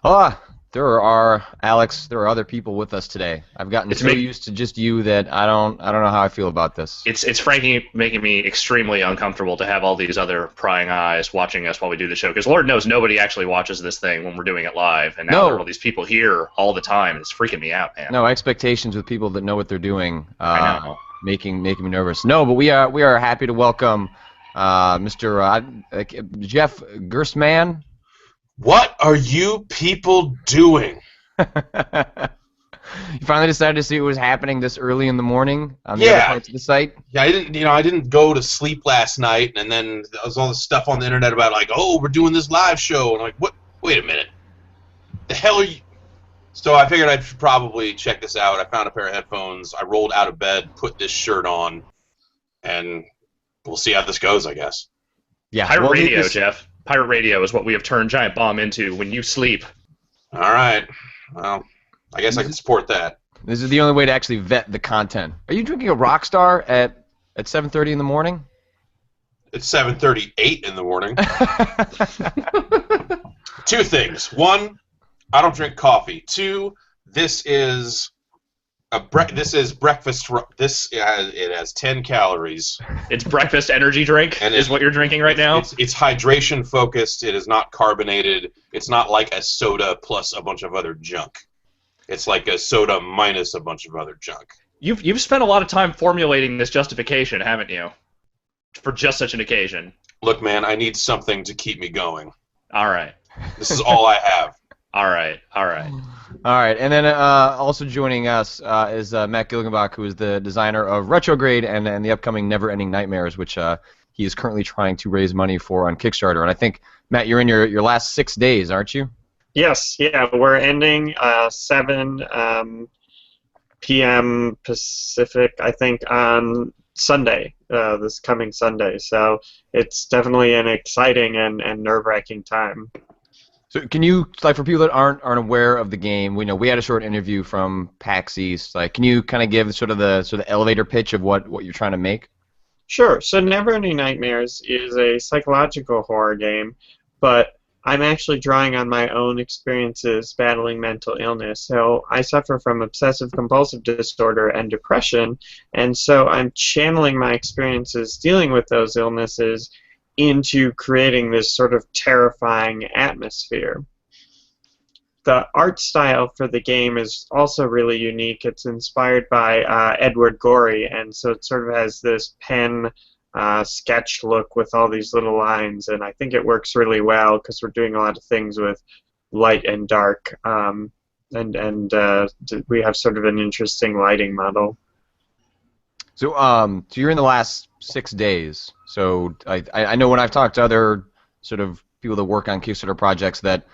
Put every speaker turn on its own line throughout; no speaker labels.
Ah, there are Alex. There are other people with us today. I've gotten
It's
so
make
used to just you that I don't know how I feel about this.
it's frankly making me extremely uncomfortable to have all these other prying eyes watching us while we do the show. Because Lord knows nobody actually watches this thing when we're doing it live, and now there are all
No,
these people here all the time. And it's freaking me out, man.
no expectations with people that know what they're doing,
I know.
making me nervous. No, but we are happy to welcome Mr. Jeff Gerstmann.
What are you people doing?
You finally decided to see what was happening this early in the morning on the other
Yeah,
parts of the site.
yeah. I didn't go to sleep last night, and then there was all this stuff on the internet about like, oh, we're doing this live show, and I'm like, what? Wait a minute, the hell are you? So I figured I should probably check this out. I found a pair of headphones. I rolled out of bed, put this shirt on, and we'll see how this goes, I guess.
Yeah,
Pirate
well,
radio,
this,
Jeff. Pirate radio is what we have turned Giant Bomb into when you sleep.
All right. Well, I guess I can support that.
this is the only way to actually vet the content. Are you drinking a Rockstar at 7:30 in the morning?
It's 7:38 in the morning. Two things. One, I don't drink coffee. Two, this is this is breakfast. It has 10 calories,
It's breakfast energy drink
and
is what you're drinking right now.
It's hydration focused. It is not carbonated. It's not like a soda plus a bunch of other junk. It's like a soda minus a bunch of other junk.
You've spent a lot of time formulating this justification, haven't you? For just such an occasion.
Look, man, I need something to keep me going.
All right.
This is all I have.
All right. All right.
All right, and then also joining us is Matt Gilgenbach, who is the designer of Retrograde and the upcoming Neverending Nightmares, which he is currently trying to raise money for on Kickstarter. And I think, Matt, you're in your last 6 days, aren't you?
Yes, yeah, we're ending 7 p.m. Pacific, I think, on Sunday, this coming Sunday. So it's definitely an exciting and nerve-wracking time.
So can you, like, for people that aren't aware of the game, we know we had a short interview from PAX East. Like, can you kind of give sort of the elevator pitch of what you're trying to make?
Sure, so Neverending Nightmares is a psychological horror game, but I'm actually drawing on my own experiences battling mental illness. So I suffer from obsessive compulsive disorder and depression, and so I'm channeling my experiences dealing with those illnesses into creating this sort of terrifying atmosphere. The art style for the game is also really unique. It's inspired by Edward Gorey, and so it sort of has this pen sketch look with all these little lines, and I think it works really well because we're doing a lot of things with light and dark, and we have sort of an interesting lighting model.
So so you're in the last 6 days. So I know when I've talked to other sort of people that work on Kickstarter projects that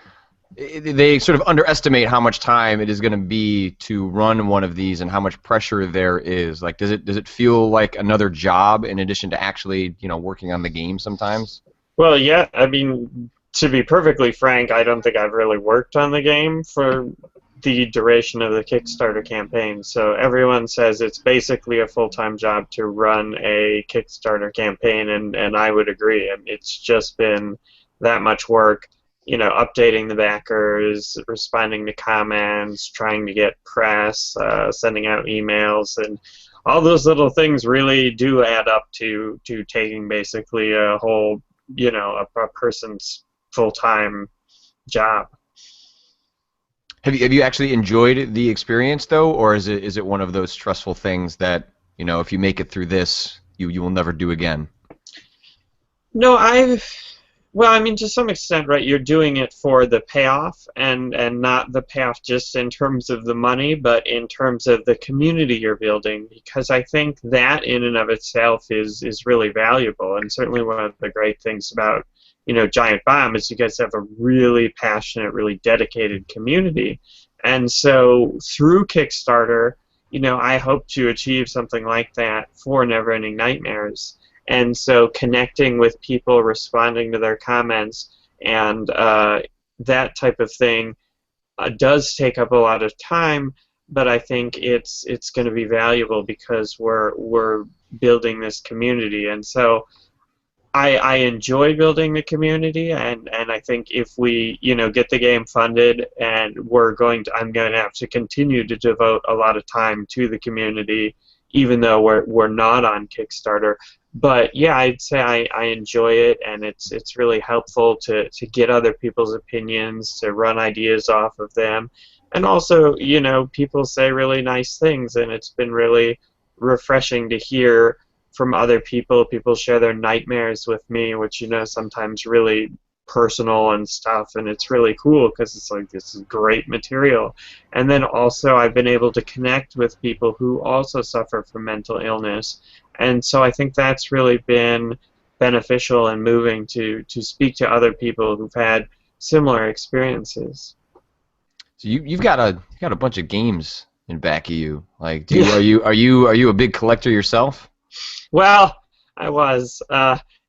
they sort of underestimate how much time it is going to be to run one of these and how much pressure there is. Like, does it feel like another job in addition to actually, working on the game sometimes?
Well, yeah, I mean, to be perfectly frank, I don't think I've really worked on the game for the duration of the Kickstarter campaign. So everyone says it's basically a full-time job to run a Kickstarter campaign, and I would agree. I mean, it's just been that much work. Updating the backers, responding to comments, trying to get press, sending out emails, and all those little things really do add up to taking basically a whole, a person's full-time job.
Have you actually enjoyed the experience though, or is it one of those stressful things that if you make it through this, you will never do again?
No, Well, I mean, to some extent, right, you're doing it for the payoff, and not the payoff just in terms of the money, but in terms of the community you're building, because I think that in and of itself is really valuable, and certainly one of the great things about, Giant Bomb is you guys have a really passionate, really dedicated community, and so through Kickstarter, I hope to achieve something like that for Neverending Nightmares. And so connecting with people, responding to their comments, and that type of thing does take up a lot of time, but I think it's going to be valuable because we're building this community. And so I enjoy building the community, and I think if we get the game funded, and I'm going to have to continue to devote a lot of time to the community, even though we're not on Kickstarter. But yeah, I'd say I enjoy it, and it's really helpful to get other people's opinions, to run ideas off of them, and also people say really nice things, and it's been really refreshing to hear from other people. People share their nightmares with me, which sometimes really personal and stuff, and it's really cool because it's like, this is great material. And then also I've been able to connect with people who also suffer from mental illness, and so I think that's really been beneficial and moving to speak to other people who've had similar experiences.
So you've got a bunch of games in back of you. Like, are you a big collector yourself?
Well, I was.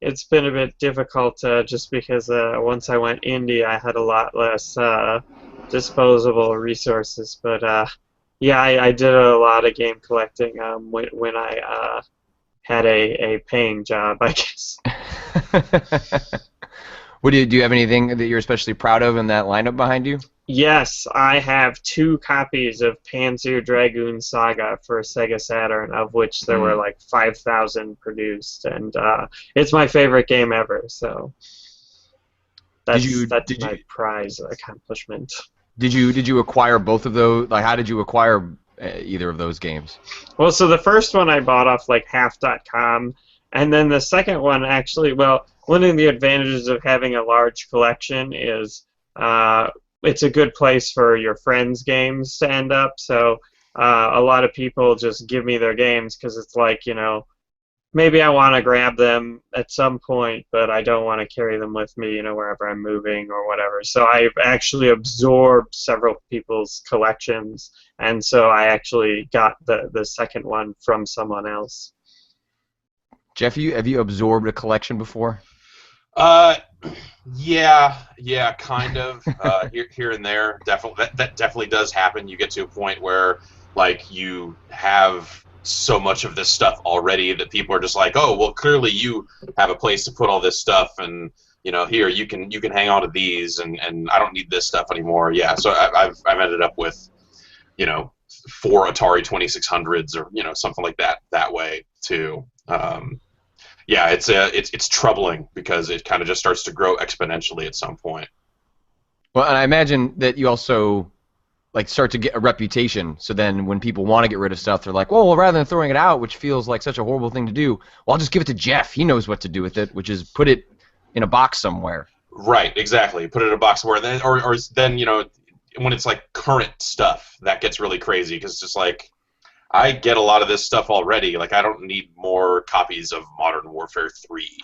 It's been a bit difficult just because once I went indie, I had a lot less disposable resources. But yeah, I did a lot of game collecting when I had a paying job, I guess.
Do you have anything that you're especially proud of in that lineup behind you?
Yes, I have 2 copies of Panzer Dragoon Saga for Sega Saturn, of which there were like 5,000 produced, and it's my favorite game ever. So that's my prize accomplishment.
Did you acquire both of those? Like, how did you acquire either of those games?
Well, so the first one I bought off like half.com, and then the second one actually, well, one of the advantages of having a large collection is it's a good place for your friends' games to end up. So a lot of people just give me their games because it's like, maybe I want to grab them at some point, but I don't want to carry them with me, wherever I'm moving or whatever. So I've actually absorbed several people's collections, and so I actually got the second one from someone else.
Jeff, have you absorbed a collection before?
Yeah, kind of. Here and there, definitely. That definitely does happen. You get to a point where, like, you have so much of this stuff already that people are just like, oh, well, clearly you have a place to put all this stuff, and here you can hang on to these, and I don't need this stuff anymore. Yeah, so I've ended up with, 4 Atari 2600s or something like that way too. Yeah, it's troubling because it kind of just starts to grow exponentially at some point.
Well, and I imagine that you also like start to get a reputation. So then when people want to get rid of stuff, they're like, well, rather than throwing it out, which feels like such a horrible thing to do, well, I'll just give it to Jeff. He knows what to do with it, which is put it in a box somewhere.
Right, exactly. Put it in a box somewhere. Then, or then, when it's like current stuff, that gets really crazy because it's just like, I get a lot of this stuff already. Like, I don't need more copies of Modern Warfare 3,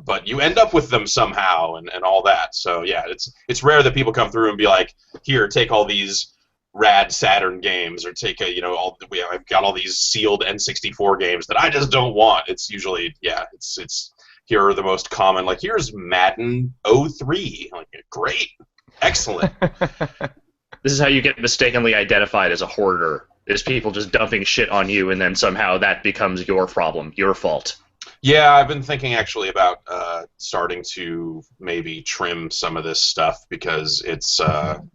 But you end up with them somehow and all that. So, yeah, it's rare that people come through and be like, here, take all these rad Saturn games, or take I've got all these sealed N64 games that I just don't want. It's usually, it's here are the most common, like, here's Madden 03. Like, great, excellent.
This is how you get mistakenly identified as a hoarder. Is people just dumping shit on you, and then somehow that becomes your problem, your fault.
Yeah, I've been thinking actually about starting to maybe trim some of this stuff because it's well,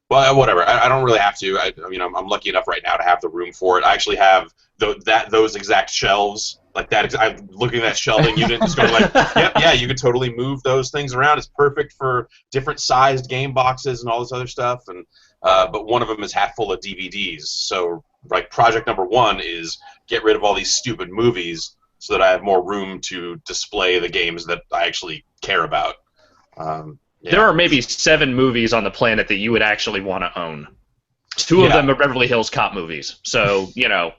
whatever. I don't really have to. I'm lucky enough right now to have the room for it. I actually have those exact shelves like that. I'm looking at that shelving unit, just going like, yep, yeah, you could totally move those things around. It's perfect for different sized game boxes and all this other stuff. And but one of them is half full of DVDs. So, like, project number 1 is get rid of all these stupid movies so that I have more room to display the games that I actually care about. Yeah.
There are maybe 7 movies on the planet that you would actually want to own. 2 of them are Beverly Hills Cop movies. So, you gotta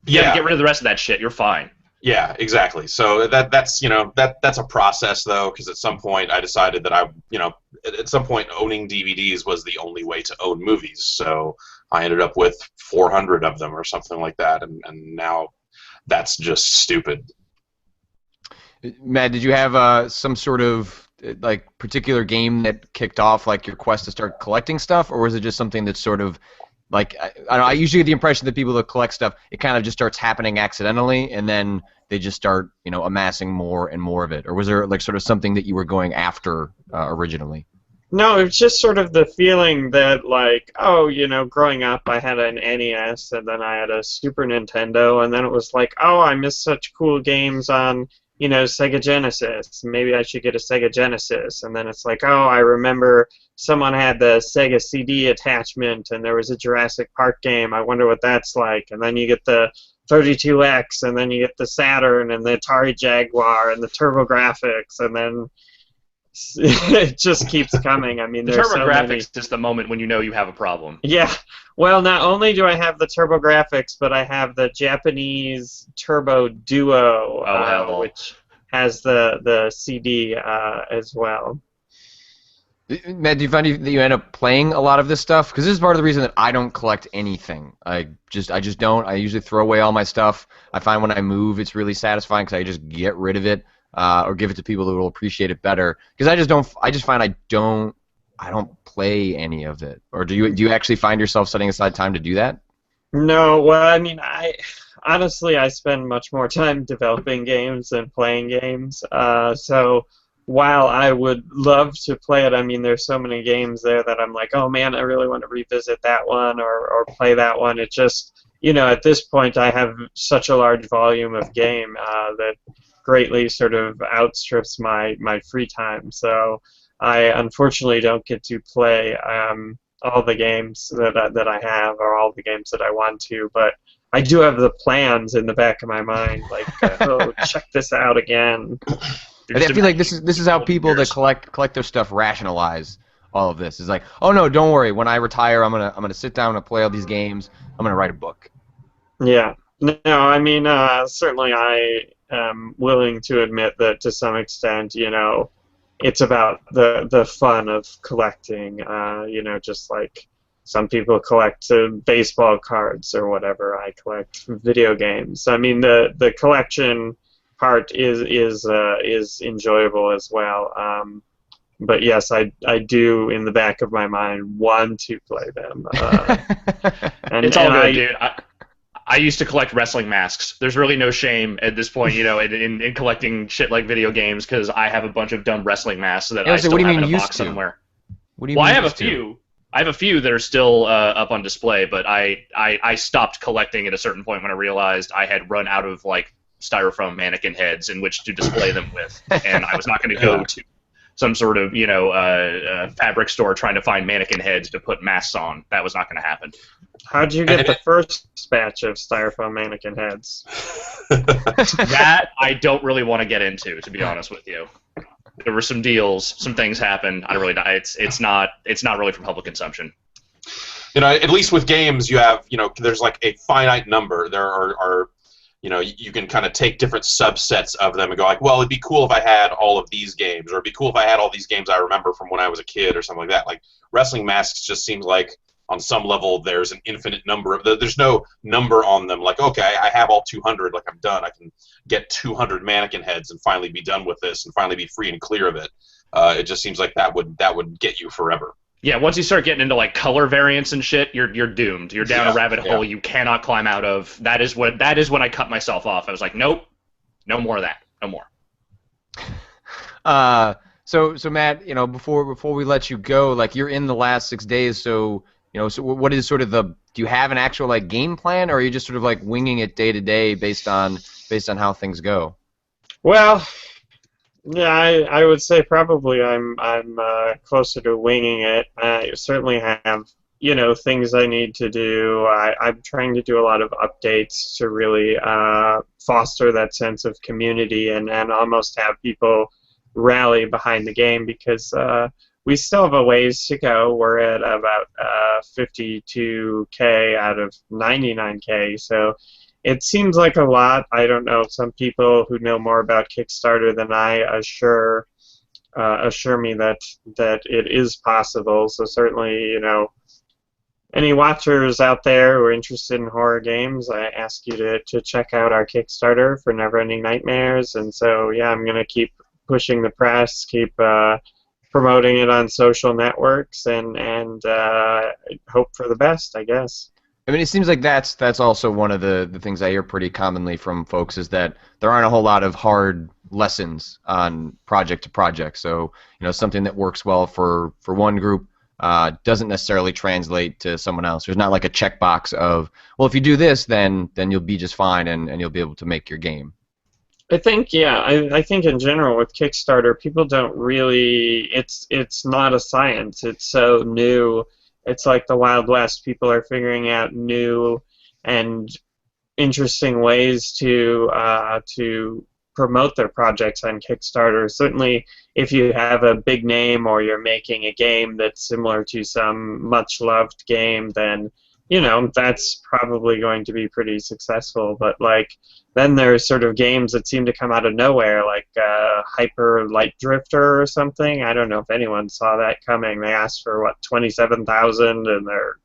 get rid of the rest of that shit. You're fine.
Yeah, exactly. So that's a process though, because at some point I decided that at some point owning DVDs was the only way to own movies. So I ended up with 400 of them or something like that, and now that's just stupid.
Matt, did you have some sort of particular game that kicked off like your quest to start collecting stuff, or was it just something that sort of Like I usually get the impression that people that collect stuff, it kind of just starts happening accidentally, and then they just start, amassing more and more of it. Or was there like sort of something that you were going after originally?
No, it's just sort of the feeling that, like, oh, growing up, I had an NES, and then I had a Super Nintendo, and then it was like, oh, I missed such cool games on, Sega Genesis. Maybe I should get a Sega Genesis. And then it's like, oh, I remember someone had the Sega CD attachment, and there was a Jurassic Park game. I wonder what that's like. And then you get the 32X, and then you get the Saturn, and the Atari Jaguar, and the TurboGrafx, and then it just keeps coming. I mean,
The
there's so many.
TurboGrafx is the moment when you know you have a problem.
Yeah. Well, not only do I have the TurboGrafx, but I have the Japanese Turbo Duo, which has the CD as well.
Matt, do you find that you end up playing a lot of this stuff? Because this is part of the reason that I don't collect anything. I just don't. I usually throw away all my stuff. I find when I move, it's really satisfying because I just get rid of it. Or give it to people who will appreciate it better. Because I just don't. I just find I don't play any of it. Or do you actually find yourself setting aside time to do that?
No. Well, I mean, honestly I spend much more time developing games than playing games. So while I would love to play it, I mean, there's so many games there that I'm like, oh man, I really want to revisit that one or play that one. It just, at this point, I have such a large volume of game that greatly sort of outstrips my free time. So I unfortunately don't get to play all the games that I have or all the games that I want to, but I do have the plans in the back of my mind, like, oh, check this out again.
I feel like this is how people that collect their stuff rationalize all of this. It's like, oh no, don't worry. When I retire, I'm gonna sit down and play all these games. I'm gonna write a book.
Yeah. No, I mean, certainly I am willing to admit that to some extent, it's about the fun of collecting. Just like some people collect baseball cards or whatever. I collect video games. I mean, the collection part is enjoyable as well. But yes, I do in the back of my mind want to play them.
It's all good, dude. I used to collect wrestling masks. There's really no shame at this point, in collecting shit like video games because I have a bunch of dumb wrestling masks that I still have in a box somewhere.
What do you mean?
I have a few. I have a few that are still up on display, but I stopped collecting at a certain point when I realized I had run out of like styrofoam mannequin heads in which to display them with, and I was not going to go to some sort of fabric store trying to find mannequin heads to put masks on. That was not going to happen.
How'd you get the first batch of styrofoam mannequin heads?
That I don't really want to get into, to be honest with you. There were some deals, some things happened. I don't really. It's not really for public consumption.
At least with games, you have there's like a finite number. There are you can kind of take different subsets of them and go like, well, it'd be cool if I had all of these games, or it'd be cool if I had all these games I remember from when I was a kid, or something like that. Like wrestling masks just seems like on some level there's an infinite number of there's no number on them. Like, okay, I have all 200. Like, I'm done. I can get 200 mannequin heads and finally be done with this and finally be free and clear of it. It just seems like that would get you forever.
Yeah, once you start getting into like color variants and shit, you're doomed. You're down a rabbit hole you cannot climb out of. That is when I cut myself off. I was like, nope, no more of that, no more.
So Matt, before we let you go, like you're in the last 6 days, so so what is sort of do you have an actual like game plan, or are you just sort of like winging it day to day based on how things go?
Well, yeah, I would say probably I'm closer to winging it. I certainly have things I need to do. I'm trying to do a lot of updates to really foster that sense of community and almost have people rally behind the game, because we still have a ways to go. We're at about 52K out of 99K, so it seems like a lot. I don't know. Some people who know more about Kickstarter than I assure me that it is possible. So certainly, any watchers out there who are interested in horror games, I ask you to check out our Kickstarter for Neverending Nightmares. And so, yeah, I'm going to keep pushing the press, keep promoting it on social networks and hope for the best, I guess.
I mean, it seems like that's also one of the things I hear pretty commonly from folks is that there aren't a whole lot of hard lessons on project to project. So, something that works well for one group doesn't necessarily translate to someone else. There's not like a checkbox of, well, if you do this, then you'll be just fine and you'll be able to make your game.
I think, yeah, I think in general with Kickstarter, people don't really, it's not a science. It's so new. It's like the Wild West. People are figuring out new and interesting ways to promote their projects on Kickstarter. Certainly, if you have a big name or you're making a game that's similar to some much-loved game, then that's probably going to be pretty successful. But then there's sort of games that seem to come out of nowhere, like Hyper Light Drifter or something. I don't know if anyone saw that coming. They asked for 27,000, and they're,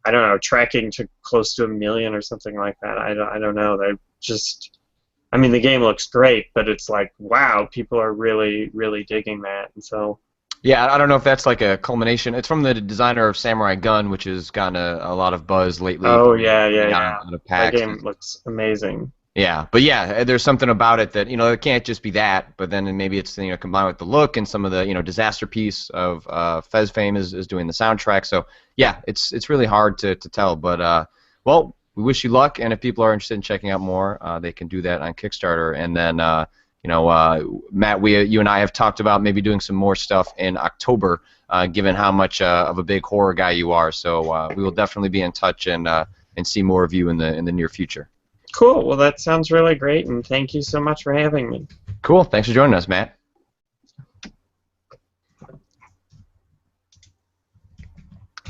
I don't know, tracking to close to 1 million or something like that. I don't know. They're just, I mean, the game looks great, but it's like, wow, people are really, really digging that, and so.
Yeah, I don't know if that's like a culmination. It's from the designer of Samurai Gun, which has gotten a lot of buzz lately.
Oh, yeah.
Out of
That
PAX.
game looks amazing.
Yeah, but yeah, there's something about it that, it can't just be that, but then maybe it's, combined with the look and some of the, Disaster Piece of Fez fame is doing the soundtrack. So, yeah, it's really hard to tell. But, well, we wish you luck, and if people are interested in checking out more, they can do that on Kickstarter. And then, Matt, you and I have talked about maybe doing some more stuff in October, given how much of a big horror guy you are. So we will definitely be in touch and see more of you in the near future.
Cool. Well, that sounds really great, and thank you so much for having me.
Cool. Thanks for joining us, Matt.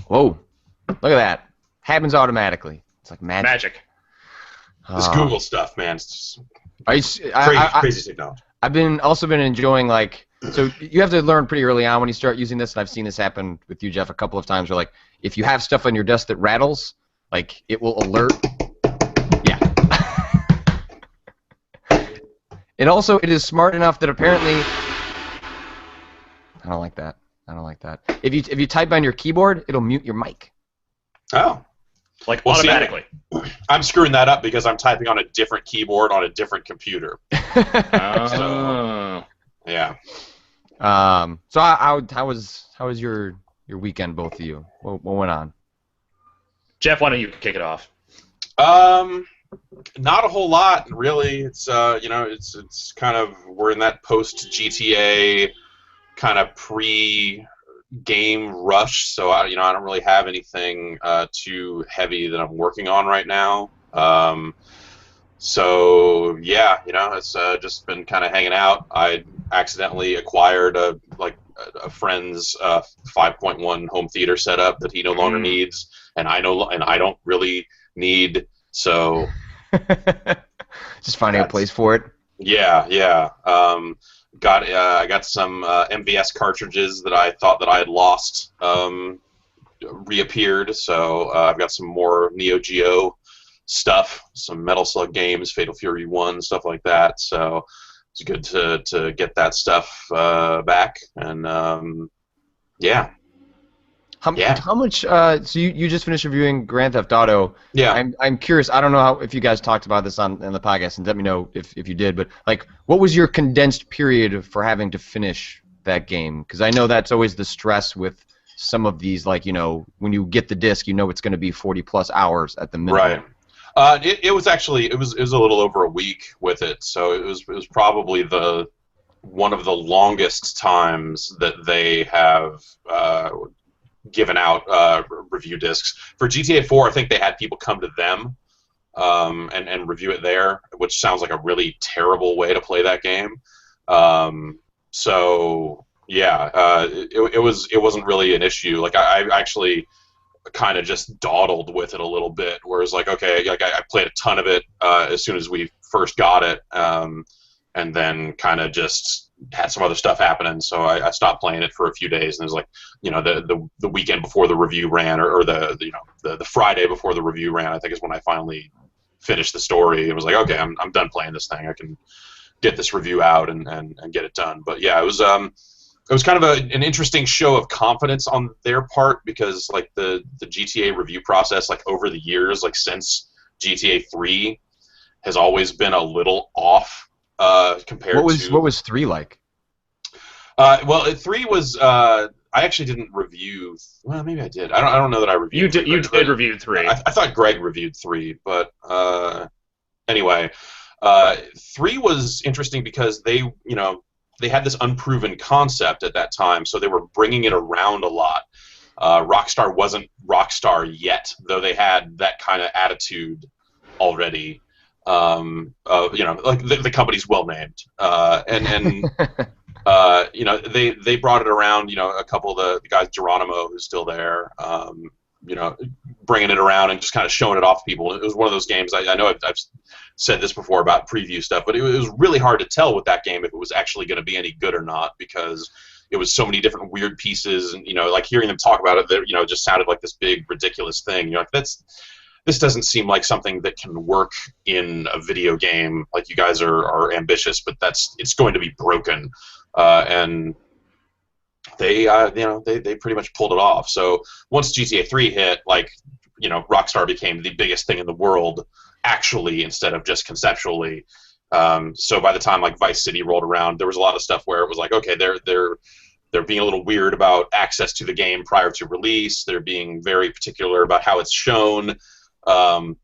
Whoa. Look at that. Happens automatically. It's like magic.
Magic.
This Google stuff, man. It's just
I,
crazy technology.
I've also been enjoying, so you have to learn pretty early on when you start using this, and I've seen this happen with you, Jeff, a couple of times, where, if you have stuff on your desk that rattles, it will alert. Yeah. And also, it is smart enough that apparently, I don't like that. If you type on your keyboard, it'll mute your mic.
Oh.
Automatically.
See, I'm screwing that up because I'm typing on a different keyboard on a different computer. So, yeah.
So how was your weekend, both of you? What went on?
Jeff, why don't you kick it off?
Not a whole lot, really. It's it's kind of, we're in that post GTA kind of pre-game rush, so I don't really have anything too heavy that I'm working on right now. So yeah, it's just been kind of hanging out. I accidentally acquired a friend's 5.1 home theater setup that he no longer needs, and I don't really need. So
just finding a place for it.
Yeah. I got some MVS cartridges that I thought that I had lost reappeared. So I've got some more Neo Geo stuff, some Metal Slug games, Fatal Fury 1, stuff like that. So it's good to get that stuff back. And yeah.
How much? So you just finished reviewing Grand Theft Auto.
Yeah.
I'm curious. I don't know if you guys talked about this on the podcast, and let me know if you did. But what was your condensed period for having to finish that game? Because I know that's always the stress with some of these. When you get the disc, it's going to be 40+ hours at the minimum.
Right. It was actually it was a little over a week with it. So it was probably one of the longest times that they have given out review discs. For GTA 4, I think they had people come to them and review it there, which sounds like a really terrible way to play that game. So yeah, it wasn't really an issue. I actually kind of just dawdled with it a little bit, whereas okay, I played a ton of it as soon as we first got it, and then kind of just had some other stuff happening, so I stopped playing it for a few days. And it was the weekend before the review ran, or the Friday before the review ran, I think, is when I finally finished the story. It was okay, I'm done playing this thing. I can get this review out and get it done. But yeah, it was it was kind of an interesting show of confidence on their part, because like the GTA review process, like over the years, like since GTA 3, has always been a little off compared to.
What was 3 like?
Well, 3 was. I actually didn't review. Well, maybe I did. I don't know that I reviewed.
You did review 3.
I thought Greg reviewed 3, but anyway, 3 was interesting because they had this unproven concept at that time, so they were bringing it around a lot. Rockstar wasn't Rockstar yet, though they had that kind of attitude already. Like the company's well named, and they brought it around. A couple of the guys, Geronimo, who's still there, bringing it around and just kind of showing it off to people. It was one of those games. I know I've said this before about preview stuff, but it was really hard to tell with that game if it was actually going to be any good or not, because it was so many different weird pieces, and like hearing them talk about it, it just sounded like this big ridiculous thing. You're like, this doesn't seem like something that can work in a video game. Like, you guys are ambitious, but it's going to be broken, and they pretty much pulled it off. So once GTA 3 hit, Rockstar became the biggest thing in the world, actually, instead of just conceptually. So by the time Vice City rolled around, there was a lot of stuff where it was like, okay, they're being a little weird about access to the game prior to release. They're being very particular about how it's shown. And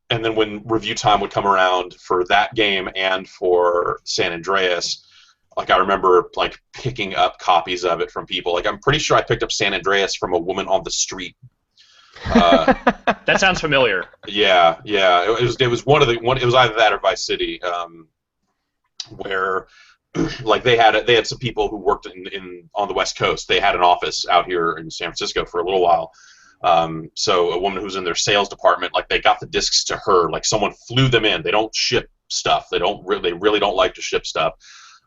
then when review time would come around for that game and for San Andreas, I remember picking up copies of it from people. I'm pretty sure I picked up San Andreas from a woman on the street.
That sounds familiar.
Yeah. It was it was either that or Vice City, where they had some people who worked on the West Coast. They had an office out here in San Francisco for a little while. So a woman who's in their sales department, they got the discs to her. Someone flew them in. They don't ship stuff. They really don't like to ship stuff.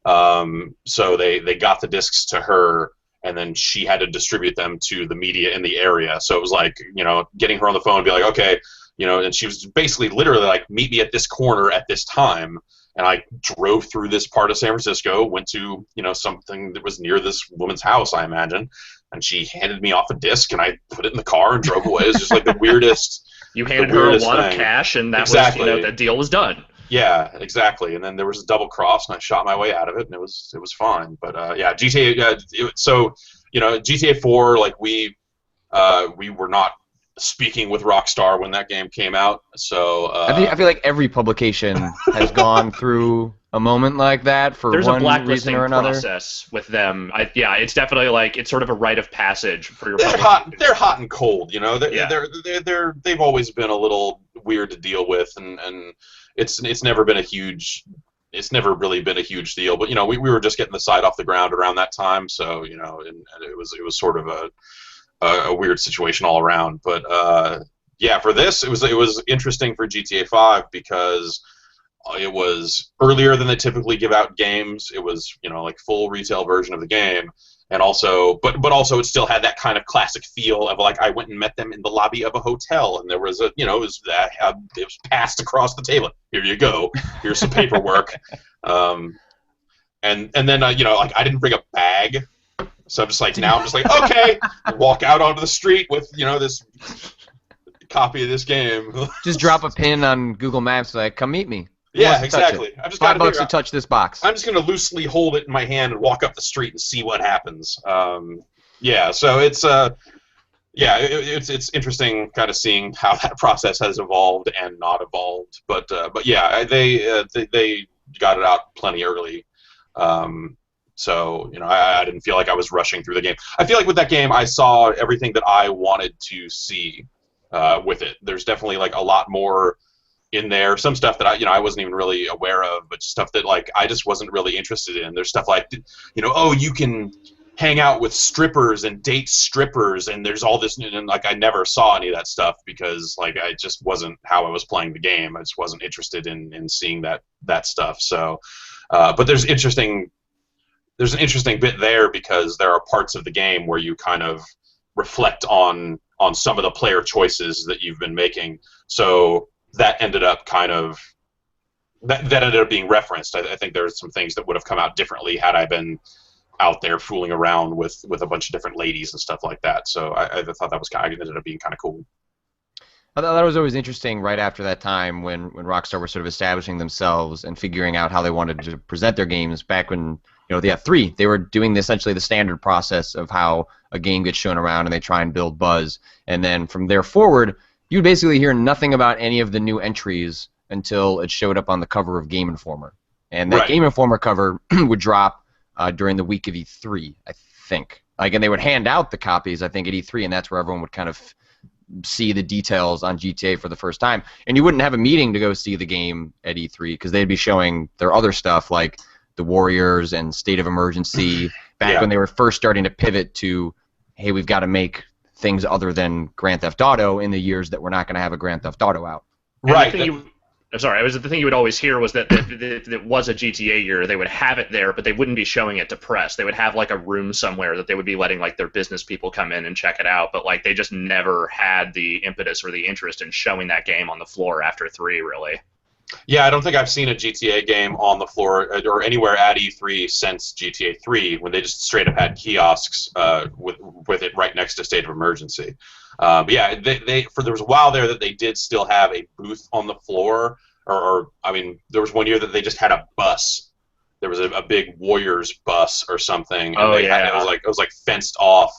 So they got the discs to her, and then she had to distribute them to the media in the area. So it was getting her on the phone and be like, okay, and she was basically literally meet me at this corner at this time. And I drove through this part of San Francisco, went to, something that was near this woman's house, I imagine, and she handed me off a disc, and I put it in the car and drove away. It was just the weirdest.
You handed her a lot of cash, and that
exactly.
was, the deal was done.
Yeah, exactly. And then there was a double cross, and I shot my way out of it, and it was fine. But GTA. GTA 4, we were not speaking with Rockstar when that game came out. So
I feel like every publication has gone through a moment like that for
there's
one
a blacklisting
reason or another.
process with them. It's definitely it's sort of a rite of passage for your.
They're hot and cold. They've always been a little weird to deal with, and it's never been a huge. It's never really been a huge deal. But we were just getting the site off the ground around that time, so and it was sort of a weird situation all around. But for this, it was interesting for GTA 5 because it was earlier than they typically give out games. It was full retail version of the game, and also but also it still had that kind of classic feel of I went and met them in the lobby of a hotel, and there was it was passed across the table. Here you go. Here's some paperwork. And then I didn't bring a bag. So I'm just okay, walk out onto the street with, this copy of this game.
Just drop a pin on Google Maps, come meet me.
Yeah, exactly.
I just got $5 to touch this box.
I'm just going to loosely hold it in my hand and walk up the street and see what happens. So it's it's interesting kind of seeing how that process has evolved and not evolved. But they got it out plenty early. So, I didn't feel like I was rushing through the game. I feel like with that game, I saw everything that I wanted to see with it. There's definitely, a lot more in there. Some stuff that I wasn't even really aware of, but stuff that, I just wasn't really interested in. There's stuff you can hang out with strippers and date strippers, and there's all this, and, I never saw any of that stuff because, I just wasn't how I was playing the game. I just wasn't interested in seeing that stuff. So, but there's an interesting bit there because there are parts of the game where you kind of reflect on some of the player choices that you've been making. So that ended up that ended up being referenced. I think there's some things that would have come out differently had I been out there fooling around with a bunch of different ladies and stuff like that. So I thought that was ended up being kind of cool.
I thought that was always interesting right after that time when Rockstar was sort of establishing themselves and figuring out how they wanted to present their games back when, they had 3. They were doing essentially the standard process of how a game gets shown around and they try and build buzz. And then from there forward, you'd basically hear nothing about any of the new entries until it showed up on the cover of Game Informer. And that Game Informer cover would drop during the week of E3, I think. And they would hand out the copies, I think, at E3, and that's where everyone would kind of see the details on GTA for the first time. And you wouldn't have a meeting to go see the game at E3 because they'd be showing their other stuff like the Warriors and State of Emergency back when they were first starting to pivot to, hey, we've got to make things other than Grand Theft Auto in the years that we're not going to have a Grand Theft Auto out.
Right. The thing you would always hear was that it was a GTA year. They would have it there, but they wouldn't be showing it to press. They would have like a room somewhere that they would be letting like their business people come in and check it out. But like they just never had the impetus or the interest in showing that game on the floor after 3, really.
Yeah, I don't think I've seen a GTA game on the floor or anywhere at E3 since GTA 3, when they just straight up had kiosks with it right next to State of Emergency. But yeah, there was a while there that they did still have a booth on the floor, or I mean, there was one year that they just had a bus. There was a big Warriors bus or something, and it was like fenced off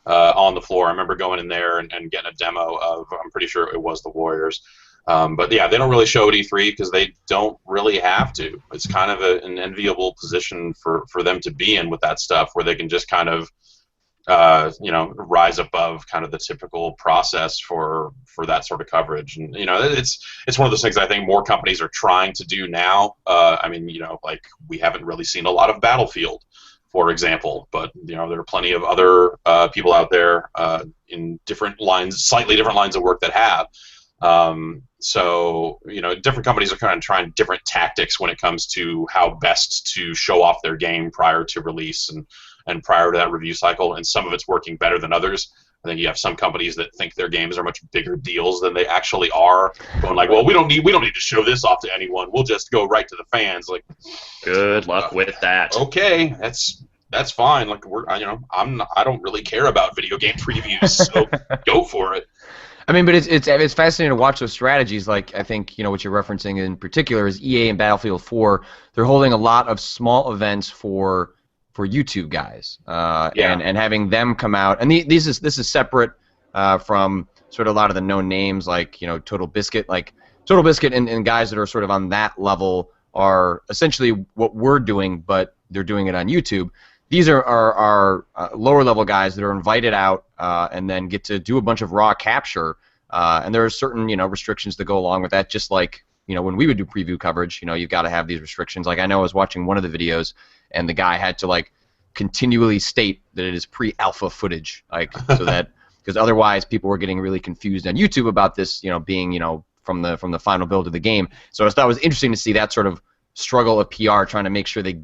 on the floor. I remember going in there and getting a demo of, I'm pretty sure it was the Warriors. But yeah, they don't really show at E3 because they don't really have to. It's kind of an enviable position for them to be in with that stuff, where they can just kind of, rise above kind of the typical process for that sort of coverage. And it's one of those things I think more companies are trying to do now. I mean, like we haven't really seen a lot of Battlefield, for example, but there are plenty of other people out there in slightly different lines of work that have. So different companies are kind of trying different tactics when it comes to how best to show off their game prior to release and prior to that review cycle, and some of it's working better than others. I think you have some companies that think their games are much bigger deals than they actually are, going like, well, we don't need to show this off to anyone. We'll just go right to the fans. Like,
good luck with that.
Okay, that's fine. Like I don't really care about video game previews, so go for it.
I mean, but it's fascinating to watch those strategies. Like, I think what you're referencing in particular is EA and Battlefield 4. They're holding a lot of small events for YouTube guys, and having them come out. And this is separate from sort of a lot of the known names like Total Biscuit. Like Total Biscuit and guys that are sort of on that level are essentially what we're doing, but they're doing it on YouTube. These are lower level guys that are invited out and then get to do a bunch of raw capture, and there are certain restrictions that go along with that. Just like when we would do preview coverage, you've got to have these restrictions. Like I know I was watching one of the videos, and the guy had to like continually state that it is pre-alpha footage, like so that because otherwise people were getting really confused on YouTube about this, being from the final build of the game. So I thought it was interesting to see that sort of struggle of PR trying to make sure the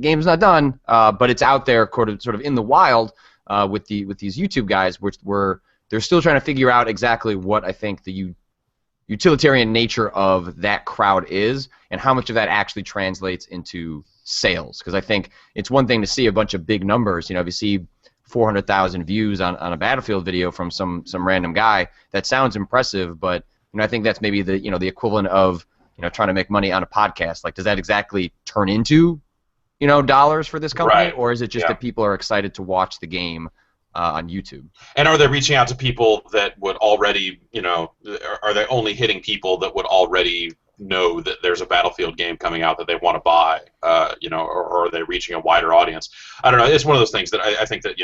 game's not done, but it's out there sort of in the wild with these YouTube guys, which they're still trying to figure out exactly what I think the utilitarian nature of that crowd is and how much of that actually translates into sales. Because I think it's one thing to see a bunch of big numbers. If you see 400,000 views on a Battlefield video from some random guy, that sounds impressive, but I think that's maybe the equivalent of trying to make money on a podcast. Like, does that exactly turn into, dollars for this company,
right?
Or is it just that people are excited to watch the game on YouTube?
And are they reaching out to people that would already, are they only hitting people that would already know that there's a Battlefield game coming out that they want to buy, or are they reaching a wider audience? I don't know. It's one of those things that I think that,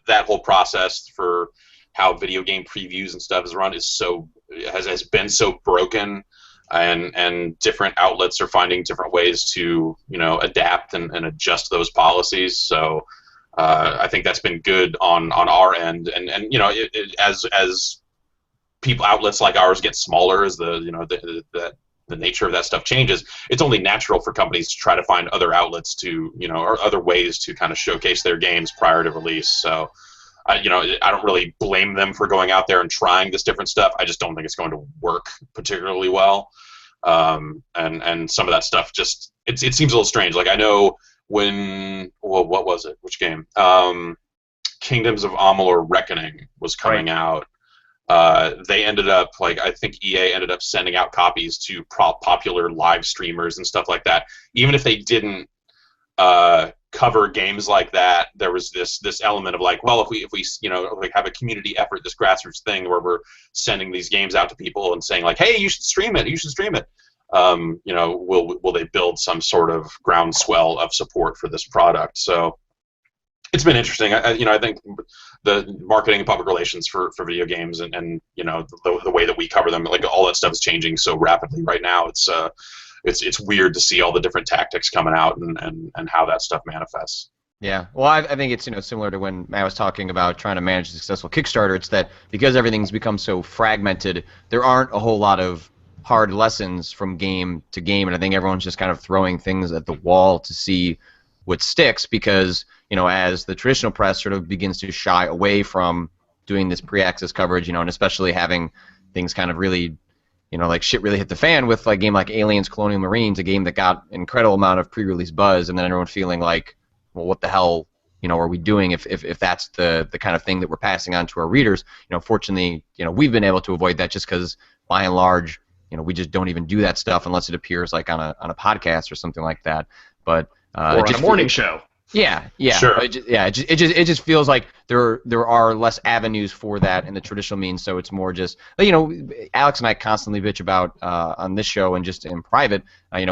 that whole process for how video game previews and stuff is run has been so broken. And different outlets are finding different ways to adapt and adjust those policies. So I think that's been good on our end. And as people outlets like ours get smaller, as the nature of that stuff changes, it's only natural for companies to try to find other outlets to or other ways to kind of showcase their games prior to release. So. I don't really blame them for going out there and trying this different stuff. I just don't think it's going to work particularly well. And some of that stuff just it seems a little strange. Like I know when, well, what was it? Which game? Kingdoms of Amalur Reckoning was coming out. They ended up, like, I think EA ended up sending out copies to popular live streamers and stuff like that. Even if they didn't cover games like that, there was this element of like, well, if we like have a community effort, this grassroots thing where we're sending these games out to people and saying like, hey, you should stream it, will they build some sort of groundswell of support for this product? So it's been interesting. I think the marketing and public relations for video games and the way that we cover them, like all that stuff is changing so rapidly right now. It's weird to see all the different tactics coming out and how that stuff manifests.
Yeah, well, I think it's similar to when Matt was talking about trying to manage a successful Kickstarter. It's that because everything's become so fragmented, there aren't a whole lot of hard lessons from game to game, and I think everyone's just kind of throwing things at the wall to see what sticks because, as the traditional press sort of begins to shy away from doing this pre-access coverage, and especially having things kind of really, like shit really hit the fan with like a game like Aliens Colonial Marines, a game that got an incredible amount of pre-release buzz, and then everyone feeling like, well, what the hell, are we doing if that's the kind of thing that we're passing on to our readers? Fortunately, we've been able to avoid that just because, by and large, we just don't even do that stuff unless it appears like on a podcast or something like that. But
or on a morning show.
Yeah,
sure.
It just feels like there are less avenues for that in the traditional means. So it's more just, Alex and I constantly bitch about on this show and just in private.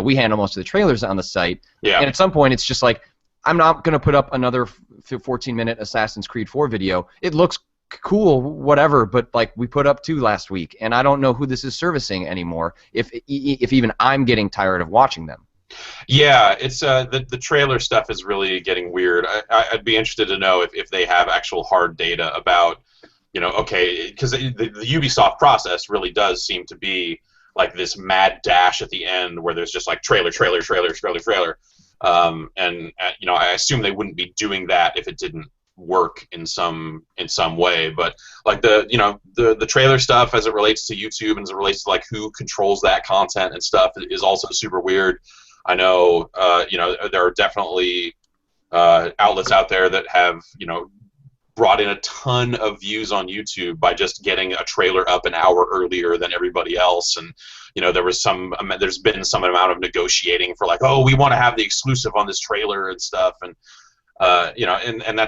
We handle most of the trailers on the site,
yeah.
And at some point it's just like, I'm not gonna put up another 14-minute Assassin's Creed 4 video. It looks cool, whatever, but like we put up 2 last week, and I don't know who this is servicing anymore. If even I'm getting tired of watching them.
Yeah, it's the trailer stuff is really getting weird. I'd be interested to know if they have actual hard data about, okay, because the Ubisoft process really does seem to be like this mad dash at the end where there's just like trailer. I assume they wouldn't be doing that if it didn't work in some way. But like the trailer stuff as it relates to YouTube and as it relates to like who controls that content and stuff is also super weird. I know, there are definitely outlets out there that have, brought in a ton of views on YouTube by just getting a trailer up an hour earlier than everybody else, and there's been some amount of negotiating for like, oh, we want to have the exclusive on this trailer and stuff, and and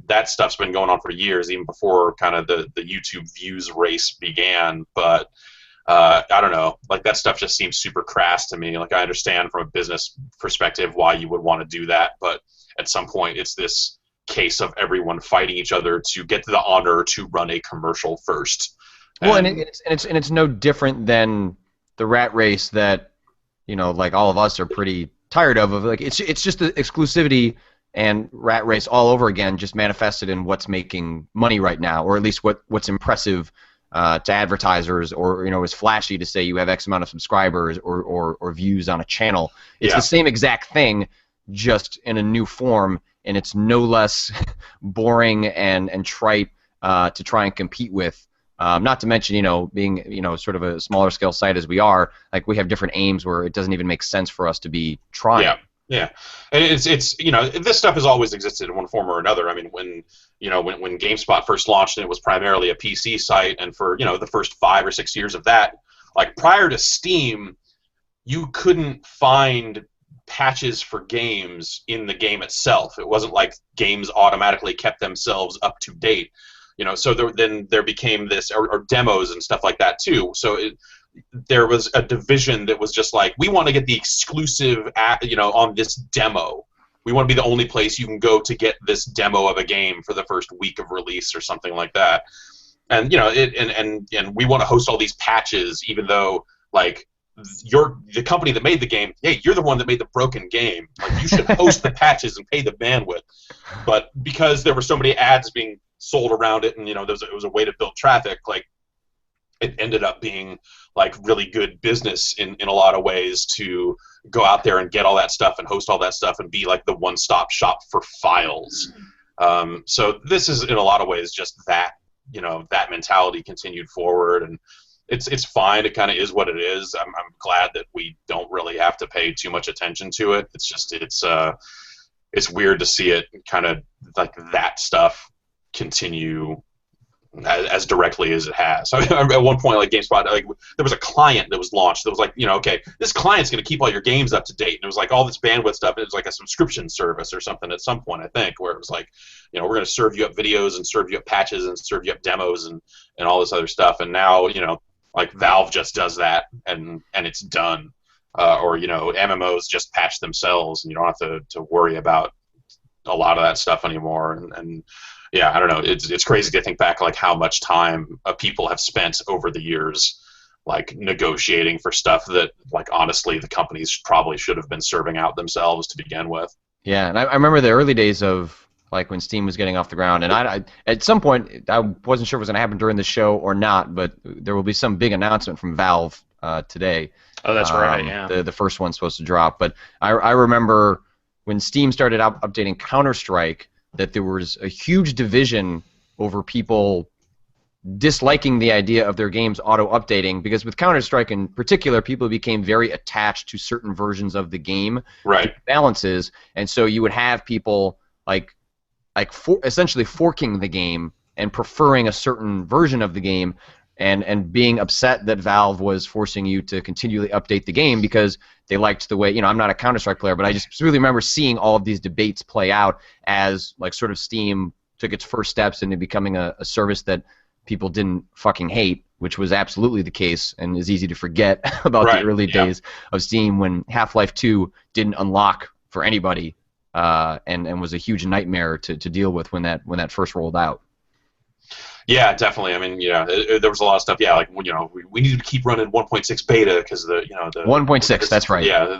that stuff's been going on for years, even before kind of the YouTube views race began, but. I don't know. Like that stuff just seems super crass to me. Like I understand from a business perspective why you would want to do that, but at some point it's this case of everyone fighting each other to get the honor to run a commercial first.
Well, and it's no different than the rat race that like all of us are pretty tired of. Like it's just the exclusivity and rat race all over again, just manifested in what's making money right now, or at least what's impressive. To advertisers, or is flashy to say you have X amount of subscribers or views on a channel. It's the same exact thing, just in a new form, and it's no less boring and trite to try and compete with. Not to mention, being sort of a smaller scale site as we are, like we have different aims where it doesn't even make sense for us to be trying.
Yeah. Yeah, and it's this stuff has always existed in one form or another. I mean, when GameSpot first launched and it was primarily a PC site, and for the first 5 or 6 years of that, like prior to Steam, you couldn't find patches for games in the game itself. It wasn't like games automatically kept themselves up to date. So there became this or demos and stuff like that too. So there was a division that was just like, we want to get the exclusive, on this demo. We want to be the only place you can go to get this demo of a game for the first week of release or something like that. And and we want to host all these patches, even though like you're the company that made the game. Hey, you're the one that made the broken game. Like you should host the patches and pay the bandwidth. But because there were so many ads being sold around it, and it was a way to build traffic, like it ended up being like really good business in a lot of ways to go out there and get all that stuff and host all that stuff and be like the one-stop shop for files. So this is in a lot of ways just that, that mentality continued forward, and it's fine. It kind of is what it is. I'm glad that we don't really have to pay too much attention to it. It's just it's weird to see it kind of like that stuff continue as directly as it has. So at one point, like GameSpot, like there was a client that was launched that was like, okay, this client's going to keep all your games up to date, and it was like all this bandwidth stuff. And it was like a subscription service or something at some point, I think, where it was like, we're going to serve you up videos and serve you up patches and serve you up demos and all this other stuff. And now, like Valve just does that and it's done. Or MMOs just patch themselves, and you don't have to worry about a lot of that stuff anymore. And yeah, I don't know. It's crazy to think back like how much time people have spent over the years, like negotiating for stuff that, like, honestly, the companies probably should have been serving out themselves to begin with.
Yeah, and I remember the early days of like when Steam was getting off the ground, and I at some point I wasn't sure if it was going to happen during the show or not, but there will be some big announcement from Valve today.
Oh, that's right. Yeah.
The first one's supposed to drop, but I remember when Steam started updating Counter-Strike, that there was a huge division over people disliking the idea of their games auto-updating, because with Counter-Strike in particular, people became very attached to certain versions of the game,
right?
Balances, and so you would have people essentially forking the game and preferring a certain version of the game, and being upset that Valve was forcing you to continually update the game because they liked the way, I'm not a Counter-Strike player, but I just really remember seeing all of these debates play out as, like, sort of Steam took its first steps into becoming a service that people didn't fucking hate, which was absolutely the case and is easy to forget about the early days of Steam when Half-Life 2 didn't unlock for anybody, and was a huge nightmare to deal with when that first rolled out.
Yeah, definitely. I mean, there was a lot of stuff. Yeah, like we needed to keep running 1.6 beta because the
1.6. That's right.
Yeah,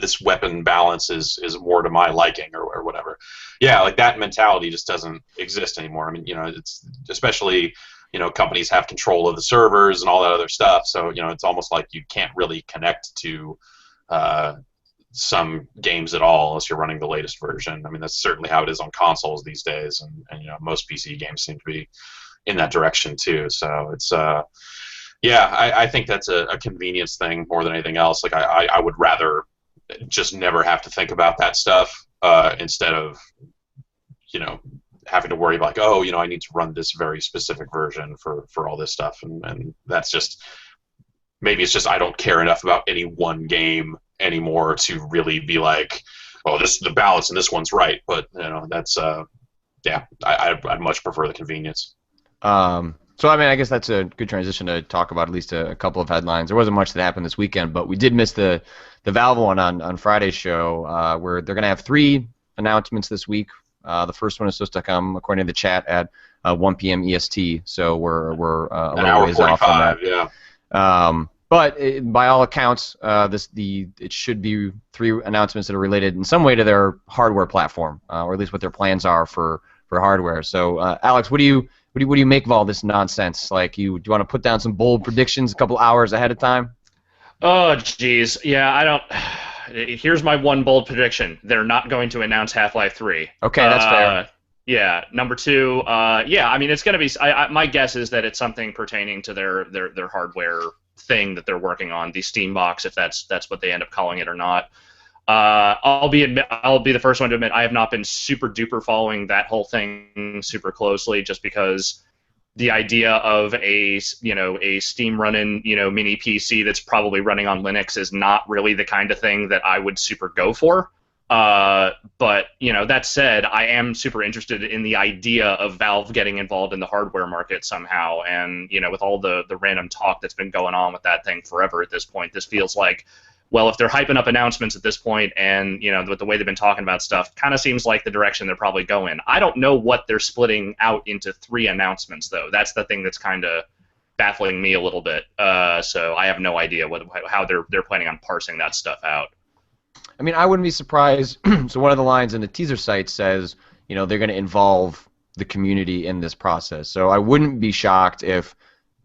this weapon balance is more to my liking or whatever. Yeah, like that mentality just doesn't exist anymore. I mean, it's especially companies have control of the servers and all that other stuff. So it's almost like you can't really connect to some games at all unless you're running the latest version. I mean, that's certainly how it is on consoles these days, and most PC games seem to be in that direction too. So it's I think that's a convenience thing more than anything else. Like I would rather just never have to think about that stuff instead of having to worry about, like, I need to run this very specific version for all this stuff, and that's just, maybe it's just I don't care enough about any one game anymore to really be like, the balance in this one's right. But that's I'd much prefer the convenience.
So I mean, I guess that's a good transition to talk about at least a couple of headlines. There wasn't much that happened this weekend, but we did miss the Valve one on Friday's show, where they're going to have 3 announcements this week. The first one is supposed to come, according to the chat, at 1 p.m. EST. So we're a little ways off on that.
Yeah.
But by all accounts, it should be 3 announcements that are related in some way to their hardware platform, or at least what their plans are for hardware. So, Alex, what do you make of all this nonsense? Like, do you want to put down some bold predictions a couple hours ahead of time?
Oh, geez, yeah, I don't. Here's my one bold prediction: they're not going to announce Half-Life 3.
Okay, that's fair.
Yeah. Number 2, I mean, it's going to be. My guess is that it's something pertaining to their hardware thing that they're working on, the Steam box, if that's what they end up calling it or not. I'll be the first one to admit I have not been super duper following that whole thing super closely, just because the idea of a Steam running mini PC that's probably running on Linux is not really the kind of thing that I would super go for. But that said, I am super interested in the idea of Valve getting involved in the hardware market somehow, and with all the random talk that's been going on with that thing forever at this point, this feels like, well, if they're hyping up announcements at this point, and with the way they've been talking about stuff, kind of seems like the direction they're probably going. I don't know what they're splitting out into 3 announcements though. That's the thing that's kind of baffling me a little bit. So I have no idea how they're planning on parsing that stuff out.
I mean, I wouldn't be surprised. So one of the lines in the teaser site says, they're going to involve the community in this process. So I wouldn't be shocked if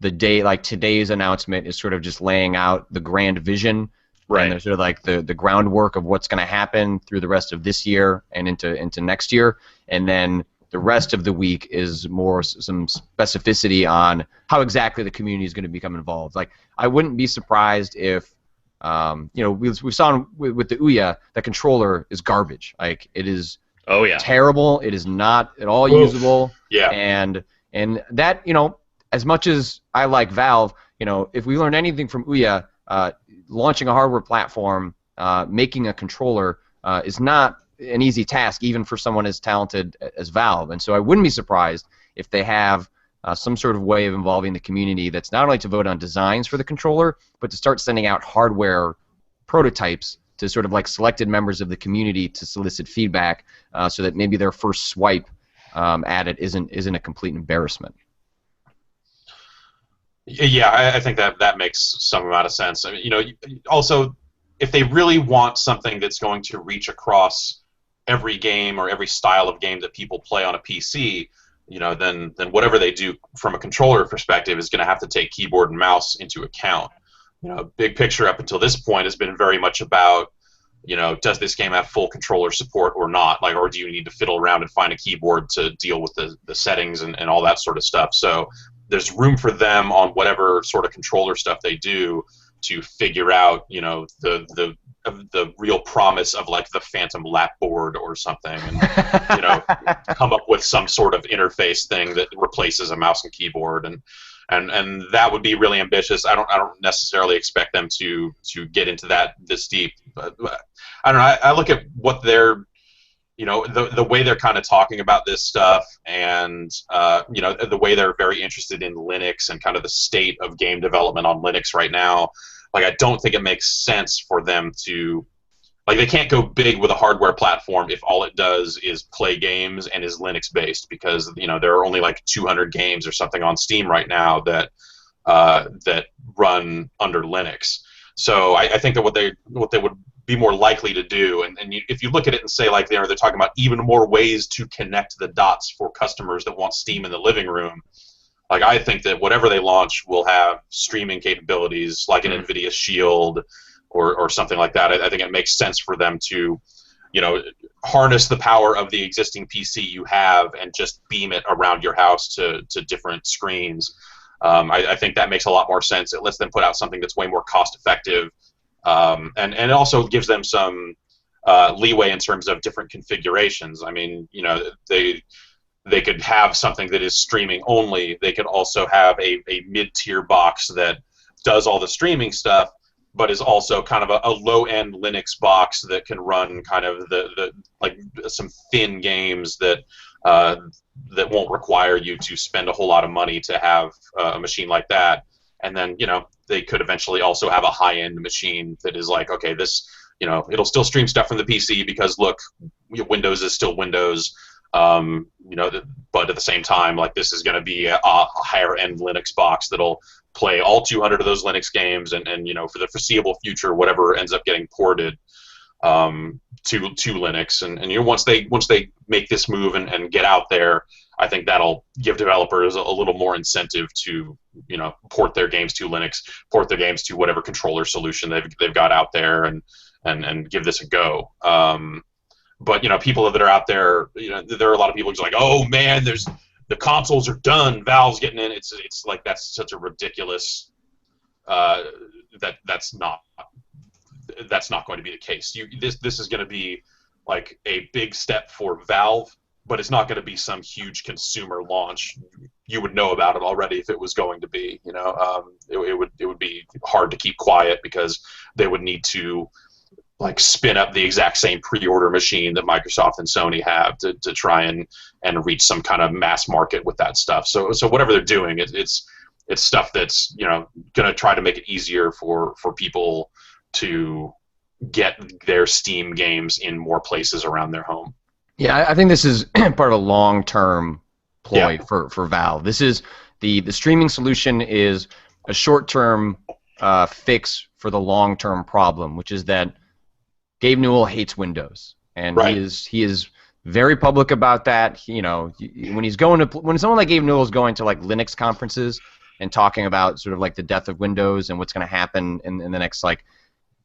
today's announcement is sort of just laying out the grand vision, right? And there's sort of like the groundwork of what's going to happen through the rest of this year and into next year, and then the rest of the week is more some specificity on how exactly the community is going to become involved. Like, I wouldn't be surprised if You know, we saw with the Ouya, that controller is garbage. Like, it is
Oh yeah.
terrible. It is not at all
Oof.
usable.
Yeah.
And that, you know, as much as I like Valve, you know, if we learn anything from Ouya, launching a hardware platform, making a controller is not an easy task, even for someone as talented as Valve. And so I wouldn't be surprised if they have some sort of way of involving the community that's not only to vote on designs for the controller, but to start sending out hardware prototypes to sort of like selected members of the community to solicit feedback, so that maybe their first swipe at it isn't a complete embarrassment.
Yeah, I think that makes some amount of sense. I mean, you know, also, if they really want something that's going to reach across every game or every style of game that people play on a PC, you know, then whatever they do from a controller perspective is going to have to take keyboard and mouse into account. You know, big picture up until this point has been very much about, you know, does this game have full controller support or not? Like, or do you need to fiddle around and find a keyboard to deal with the settings and all that sort of stuff? So there's room for them on whatever sort of controller stuff they do to figure out, you know, the real promise of like the Phantom Lapboard or something, and you know, come up with some sort of interface thing that replaces a mouse and keyboard, and that would be really ambitious. I don't necessarily expect them to get into that this deep, but I don't know. I look at what they're, you know, the way they're kind of talking about this stuff, and you know, the way they're very interested in Linux and kind of the state of game development on Linux right now. Like, I don't think it makes sense for them to, like, they can't go big with a hardware platform if all it does is play games and is Linux based, because, you know, there are only like 200 games or something on Steam right now that that run under Linux. So I think that what they would be more likely to do, and if you look at it and say, like, they're talking about even more ways to connect the dots for customers that want Steam in the living room. Like, I think that whatever they launch will have streaming capabilities, like an NVIDIA Shield or something like that. I think it makes sense for them to, you know, harness the power of the existing PC you have and just beam it around your house to different screens. I think that makes a lot more sense. It lets them put out something that's way more cost-effective, and it also gives them some leeway in terms of different configurations. I mean, you know, they could have something that is streaming only. They could also have a mid-tier box that does all the streaming stuff, but is also kind of a low-end Linux box that can run kind of the like some thin games that that won't require you to spend a whole lot of money to have a machine like that. And then, you know, they could eventually also have a high-end machine that is like, okay, this, you know, it'll still stream stuff from the PC because, look, Windows is still Windows. You know, but at the same time, like, this is going to be a higher-end Linux box that'll play all 200 of those Linux games, and you know, for the foreseeable future, whatever ends up getting ported to Linux, and you know, once they make this move and get out there, I think that'll give developers a little more incentive to, you know, port their games to Linux, port their games to whatever controller solution they've got out there, and give this a go. But, you know, people that are out there, you know, there are a lot of people who's like, oh man, the consoles are done, Valve's getting in. It's like, that's such a ridiculous that's not going to be the case. This is going to be like a big step for Valve, but it's not going to be some huge consumer launch. You would know about it already if it was going to be. You know, it would be hard to keep quiet because they would need to, like, spin up the exact same pre-order machine that Microsoft and Sony have to try and reach some kind of mass market with that stuff. So whatever they're doing, it's stuff that's, you know, going to try to make it easier for people to get their Steam games in more places around their home.
Yeah, I think this is part of a long-term ploy for Valve. This is the streaming solution is a short-term fix for the long-term problem, which is that Gabe Newell hates Windows, and
right.
he is very public about that. You know, when someone like Gabe Newell is going to, like, Linux conferences and talking about sort of like the death of Windows and what's going to happen in the next, like,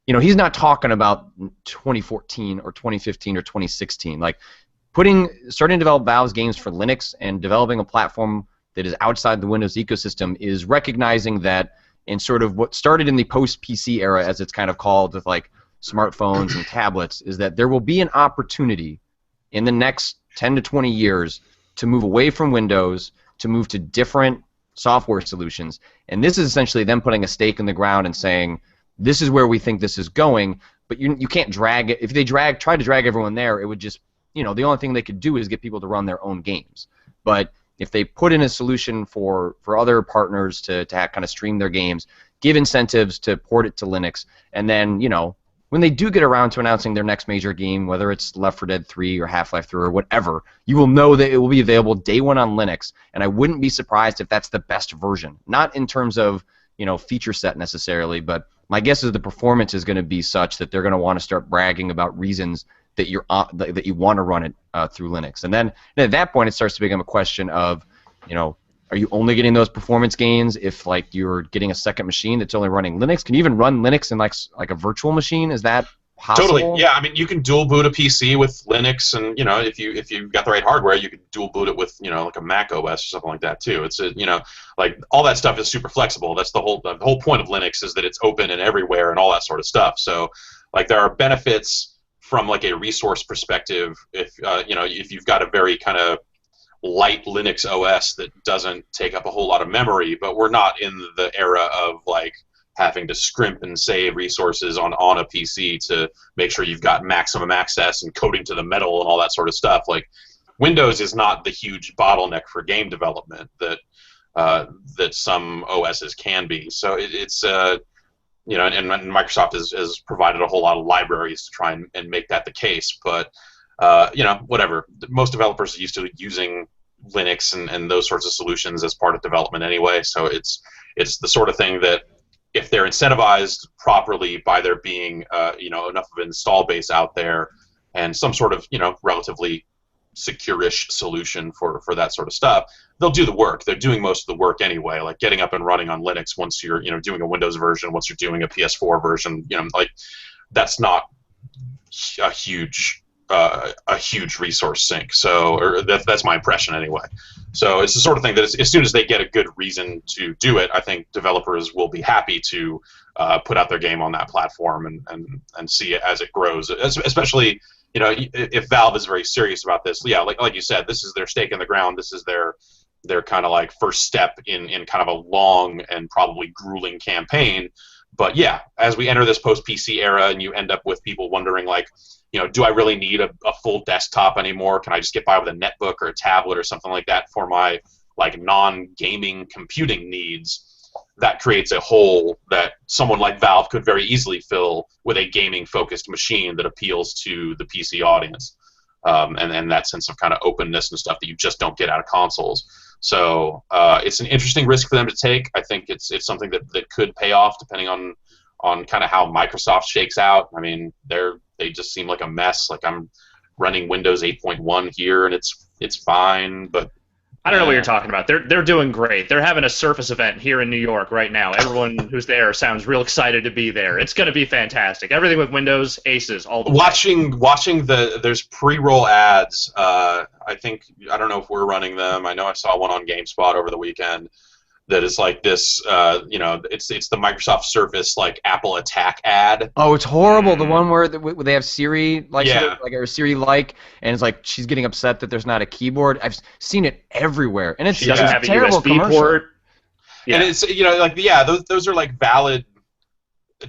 you know, he's not talking about 2014 or 2015 or 2016. Like, starting to develop Valve's games for Linux and developing a platform that is outside the Windows ecosystem is recognizing that in sort of what started in the post-PC era, as it's kind of called, with like smartphones and tablets, is that there will be an opportunity in the next 10 to 20 years to move away from Windows, to move to different software solutions. And this is essentially them putting a stake in the ground and saying, this is where we think this is going, but you can't drag it. If they try to drag everyone there, it would just, the only thing they could do is get people to run their own games. But if they put in a solution for other partners to kind of stream their games, give incentives to port it to Linux, and then, when they do get around to announcing their next major game, whether it's Left 4 Dead 3 or Half-Life 3 or whatever, you will know that it will be available day one on Linux, and I wouldn't be surprised if that's the best version. Not in terms of, feature set necessarily, but my guess is the performance is going to be such that they're going to want to start bragging about reasons that that you want to run it through Linux. And then at that point, it starts to become a question of, are you only getting those performance gains if you're getting a second machine that's only running Linux? Can you even run Linux in like a virtual machine? Is that possible?
Totally. Yeah, I mean, you can dual boot a PC with Linux, and if you've got the right hardware, you can dual boot it with like a Mac OS or something like that too. It's like all that stuff is super flexible. That's the whole point of Linux, is that it's open and everywhere and all that sort of stuff. So like there are benefits from like a resource perspective if if you've got a very kind of light Linux OS that doesn't take up a whole lot of memory, but we're not in the era of like having to scrimp and save resources on a PC to make sure you've got maximum access and coding to the metal and all that sort of stuff. Like Windows is not the huge bottleneck for game development that some OSs can be. So it's and Microsoft has provided a whole lot of libraries to try and make that the case. But whatever. Most developers are used to using Linux and those sorts of solutions as part of development anyway. So it's the sort of thing that if they're incentivized properly by there being enough of an install base out there and some sort of relatively secure-ish solution for that sort of stuff, they'll do the work. They're doing most of the work anyway, like getting up and running on Linux once you're doing a Windows version, once you're doing a PS4 version, that's not a huge resource sink. So, or that's my impression anyway. So it's the sort of thing that as soon as they get a good reason to do it, I think developers will be happy to put out their game on that platform and see it as it grows. Especially, if Valve is very serious about this. Yeah, like you said, this is their stake in the ground. This is their kind of like first step in kind of a long and probably grueling campaign. But yeah, as we enter this post-PC era and you end up with people wondering like, do I really need a full desktop anymore? Can I just get by with a netbook or a tablet or something like that for my like non-gaming computing needs? That creates a hole that someone like Valve could very easily fill with a gaming-focused machine that appeals to the PC audience, and that sense of kind of openness and stuff that you just don't get out of consoles. So it's an interesting risk for them to take. I think it's something that could pay off depending on kind of how Microsoft shakes out. I mean, they just seem like a mess. Like I'm running Windows 8.1 here, and it's fine, but
I don't know what you're talking about. They're doing great. They're having a Surface event here in New York right now. Everyone who's there sounds real excited to be there. It's going to be fantastic. Everything with Windows, aces, all the way.
Watching there's pre-roll ads. I don't know if we're running them. I know I saw one on GameSpot over the weekend. That is like this, it's the Microsoft Surface like Apple Attack ad.
Oh, it's horrible. The one where they have Siri or Siri and it's like she's getting upset that there's not a keyboard. I've seen it everywhere, and
she doesn't have a USB
commercial
port.
Yeah. And it's those are like valid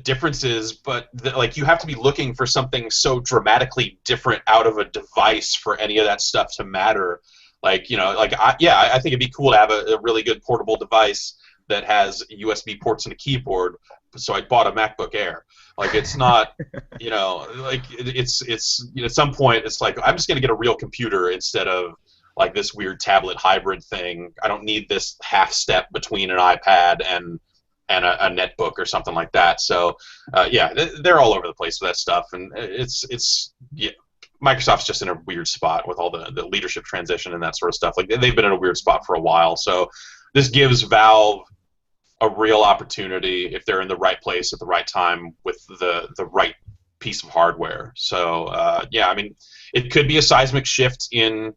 differences, but like you have to be looking for something so dramatically different out of a device for any of that stuff to matter. I think it'd be cool to have a really good portable device that has USB ports and a keyboard. So I bought a MacBook Air. Like it's not, it's at some point it's like I'm just gonna get a real computer instead of like this weird tablet hybrid thing. I don't need this half step between an iPad and a netbook or something like that. So they're all over the place with that stuff, and it's Microsoft's just in a weird spot with all the leadership transition and that sort of stuff. Like they've been in a weird spot for a while. So this gives Valve a real opportunity if they're in the right place at the right time with the right piece of hardware. So I mean, it could be a seismic shift in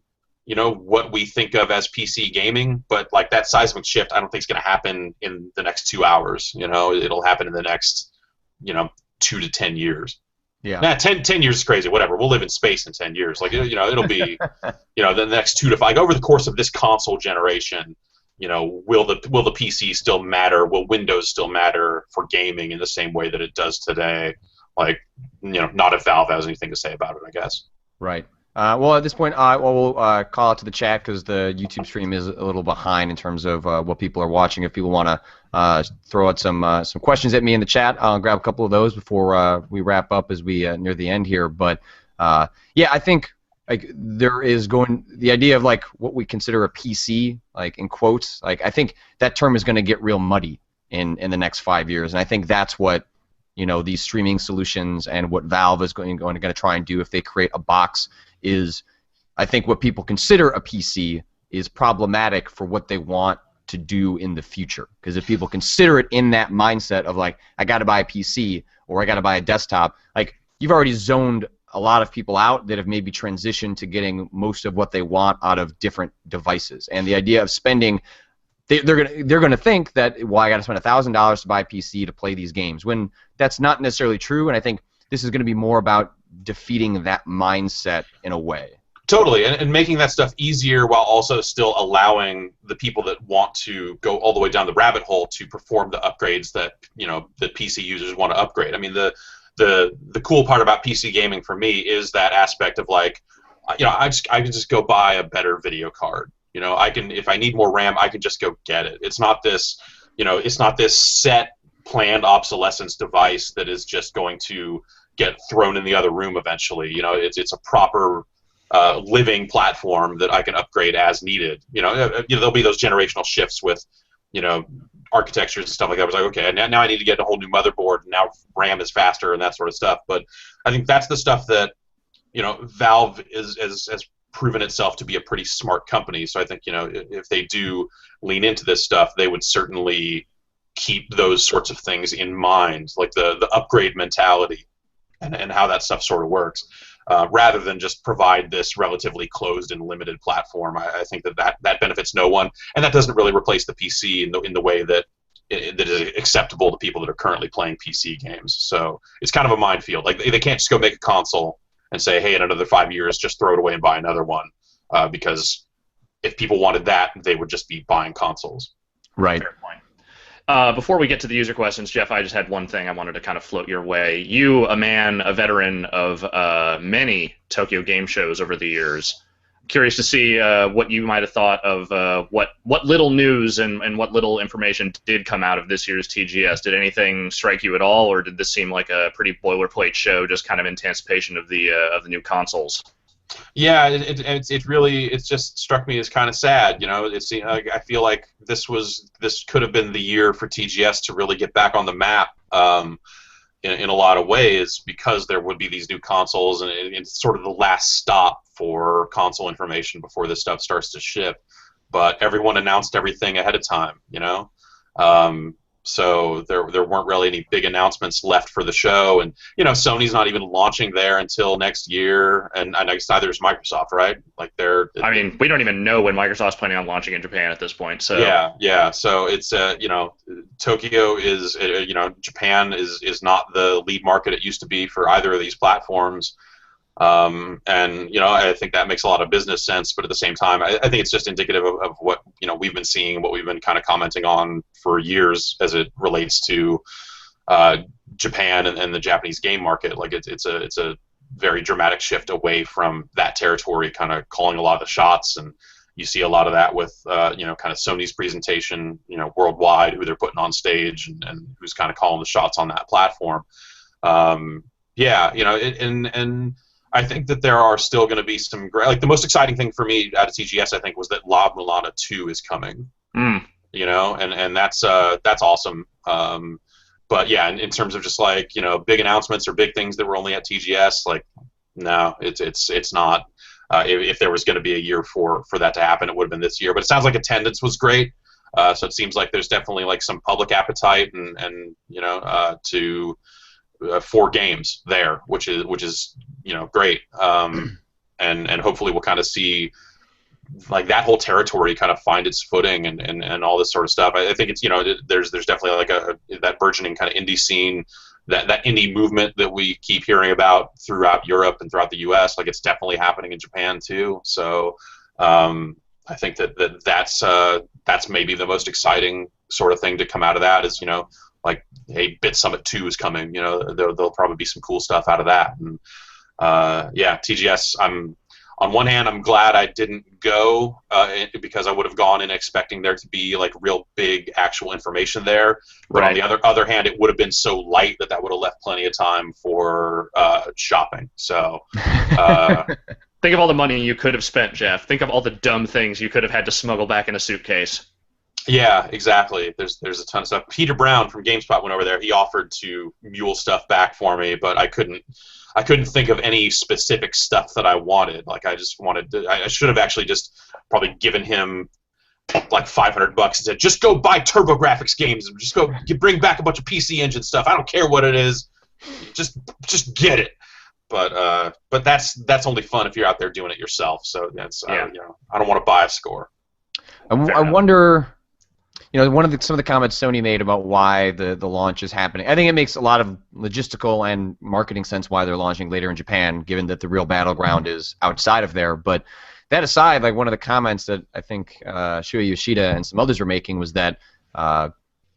what we think of as PC gaming, but like that seismic shift, I don't think is going to happen in the next 2 hours. It'll happen in the next, 2 to 10 years.
Yeah.
Nah, 10 years is crazy. Whatever. We'll live in space in 10 years. Like, it'll be, the next 2 to 5. Like, over the course of this console generation, will the PC still matter? Will Windows still matter for gaming in the same way that it does today? Like, not if Valve has anything to say about it, I guess.
Right. Well, at this point, we'll call out to the chat because the YouTube stream is a little behind in terms of what people are watching. If people want to throw out some questions at me in the chat, I'll grab a couple of those before we wrap up as we near the end here. But yeah, I think like there is the idea of like what we consider a PC, like in quotes. Like I think that term is going to get real muddy in the next 5 years, and I think that's what these streaming solutions and what Valve is going to try and do if they create a box is, I think what people consider a PC is problematic for what they want to do in the future. Because if people consider it in that mindset of like, I got to buy a PC or I got to buy a desktop, like you've already zoned a lot of people out that have maybe transitioned to getting most of what they want out of different devices. And the idea of spending, they're gonna think that, well, I got to spend $1,000 to buy a PC to play these games, when that's not necessarily true. And I think this is going to be more about defeating that mindset in a way.
Totally, and making that stuff easier while also still allowing the people that want to go all the way down the rabbit hole to perform the upgrades that that PC users want to upgrade. I mean, the cool part about PC gaming for me is that aspect of like, I can just go buy a better video card. I can, if I need more RAM, I can just go get it. It's not this, it's not this set planned obsolescence device that is just going to get thrown in the other room eventually. It's a proper living platform that I can upgrade as needed. There'll be those generational shifts with, architectures and stuff like that. I was like, okay, now I need to get a whole new motherboard, and now RAM is faster and that sort of stuff. But I think that's the stuff that, Valve has proven itself to be a pretty smart company. So I think, if they do lean into this stuff, they would certainly keep those sorts of things in mind, like the upgrade mentality and how that stuff sort of works, rather than just provide this relatively closed and limited platform. I think that benefits no one, and that doesn't really replace the PC in the way that that is acceptable to people that are currently playing PC games. So it's kind of a minefield. Like they can't just go make a console and say, hey, in another 5 years, just throw it away and buy another one, because if people wanted that, they would just be buying consoles.
Right.
Fair point. Before we get to the user questions, Jeff, I just had one thing I wanted to kind of float your way. You, a veteran of many Tokyo game shows over the years, curious to see what you might have thought of what little news and what little information did come out of this year's TGS. Did anything strike you at all, or did this seem like a pretty boilerplate show, just kind of anticipation of the new consoles?
Yeah, it just struck me as kind of sad. I feel like this could have been the year for TGS to really get back on the map in a lot of ways, because there would be these new consoles, and it's sort of the last stop for console information before this stuff starts to ship. But everyone announced everything ahead of time, so there weren't really any big announcements left for the show, and Sony's not even launching there until next year, and I guess neither is Microsoft, right? Like
I mean, we don't even know when Microsoft's planning on launching in Japan at this point. So
yeah. So it's Tokyo is Japan is not the lead market it used to be for either of these platforms. And I think that makes a lot of business sense, but at the same time, I think it's just indicative of what we've been seeing, what we've been kind of commenting on for years as it relates to Japan and the Japanese game market. Like it's a very dramatic shift away from that territory, kind of calling a lot of the shots, and you see a lot of that with kind of Sony's presentation, worldwide, who they're putting on stage and who's kind of calling the shots on that platform. And I think that there are still going to be some great, like the most exciting thing for me out of TGS, I think, was that La Mulana 2 is coming. And that's awesome. But yeah, in terms of just like big announcements or big things that were only at TGS, like no, it's not. If there was going to be a year for that to happen, it would have been this year. But it sounds like attendance was great. So it seems like there's definitely like some public appetite and for games there, which is great, and hopefully we'll kind of see like that whole territory kind of find its footing and all this sort of stuff. I think it's there's definitely like that burgeoning kind of indie scene, that indie movement that we keep hearing about throughout Europe and throughout the U.S. Like it's definitely happening in Japan too. So I think that's maybe the most exciting sort of thing to come out of that is like, hey, Bit Summit 2 is coming. There'll probably be some cool stuff out of that. And yeah, TGS. On one hand, I'm glad I didn't go because I would have gone in expecting there to be like real big actual information there. But
Right.
on the other hand, it would have been so light that would have left plenty of time for shopping. So
Think of all the money you could have spent, Jeff. Think of all the dumb things you could have had to smuggle back in a suitcase.
yeah, exactly. There's a ton of stuff. Peter Brown from GameSpot went over there. He offered to mule stuff back for me, but I couldn't think of any specific stuff that I wanted. Like I just wanted to, I should have actually just probably given him like $500 and said, just go buy TurboGrafx games and just go bring back a bunch of PC Engine stuff. I don't care what it is. Just get it. But that's only fun if you're out there doing it yourself. So that's I don't want to buy a score.
I wonder, some of the comments Sony made about why the launch is happening. I think it makes a lot of logistical and marketing sense why they're launching later in Japan, given that the real battleground is outside of there. But that aside, like one of the comments that I think Shuei Yoshida and some others were making was that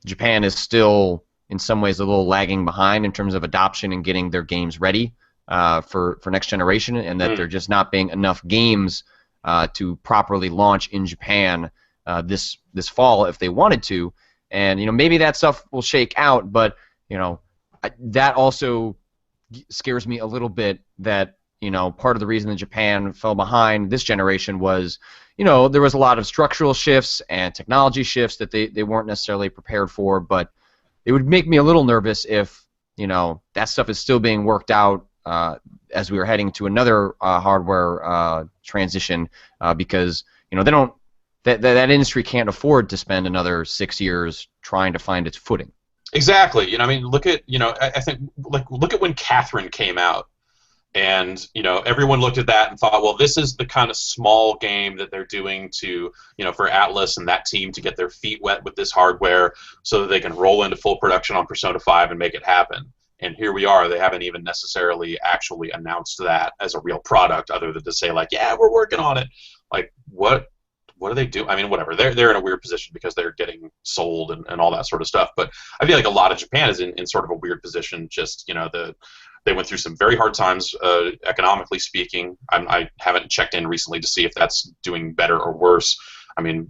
Japan is still in some ways a little lagging behind in terms of adoption and getting their games ready for next generation, and that there just not being enough games to properly launch in Japan this fall if they wanted to. And maybe that stuff will shake out, but that also scares me a little bit that part of the reason that Japan fell behind this generation was there was a lot of structural shifts and technology shifts that they weren't necessarily prepared for. But it would make me a little nervous if that stuff is still being worked out as we were heading to another hardware transition, because that industry can't afford to spend another 6 years trying to find its footing.
Exactly. I mean, look at I think look at when Catherine came out, and everyone looked at that and thought, well, this is the kind of small game that they're doing to for Atlas and that team to get their feet wet with this hardware so that they can roll into full production on Persona 5 and make it happen. And here we are. They haven't even necessarily actually announced that as a real product, other than to say like, yeah, we're working on it. Like, what do they do? I mean, whatever. They're in a weird position because they're getting sold and all that sort of stuff. But I feel like a lot of Japan is in sort of a weird position. Just they went through some very hard times economically speaking. I haven't checked in recently to see if that's doing better or worse. I mean,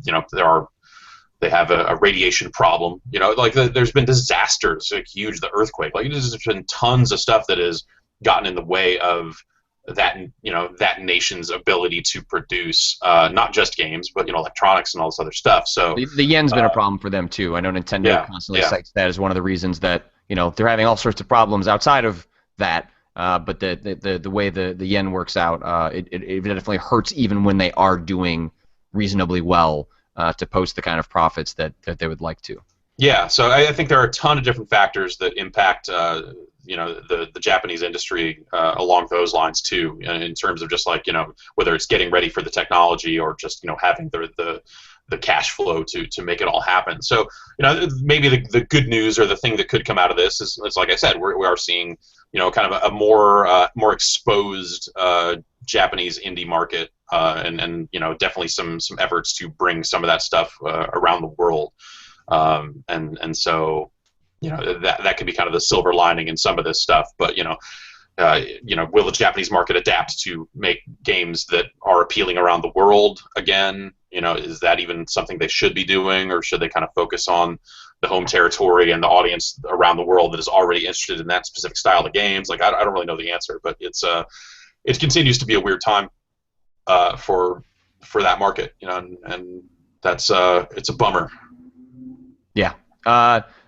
they have a radiation problem. There's been disasters, like huge, the earthquake. Like there's been tons of stuff that has gotten in the way of that nation's ability to produce not just games, but electronics and all this other stuff. So
the yen's been a problem for them too. I know Nintendo constantly cites that as one of the reasons that they're having all sorts of problems outside of that. But the way the yen works out, it definitely hurts even when they are doing reasonably well to post the kind of profits that they would like to.
Yeah, so I think there are a ton of different factors that impact the Japanese industry along those lines too, in terms of just like whether it's getting ready for the technology or just having the cash flow to make it all happen. So maybe the good news or the thing that could come out of this is like I said, we are seeing kind of a more exposed Japanese indie market, and definitely some efforts to bring some of that stuff around the world, and so that could be kind of the silver lining in some of this stuff. But will the Japanese market adapt to make games that are appealing around the world again? Is that even something they should be doing, or should they kind of focus on the home territory and the audience around the world that is already interested in that specific style of games? Like I don't really know the answer, but it continues to be a weird time for that market, and that's it's a bummer.
Yeah.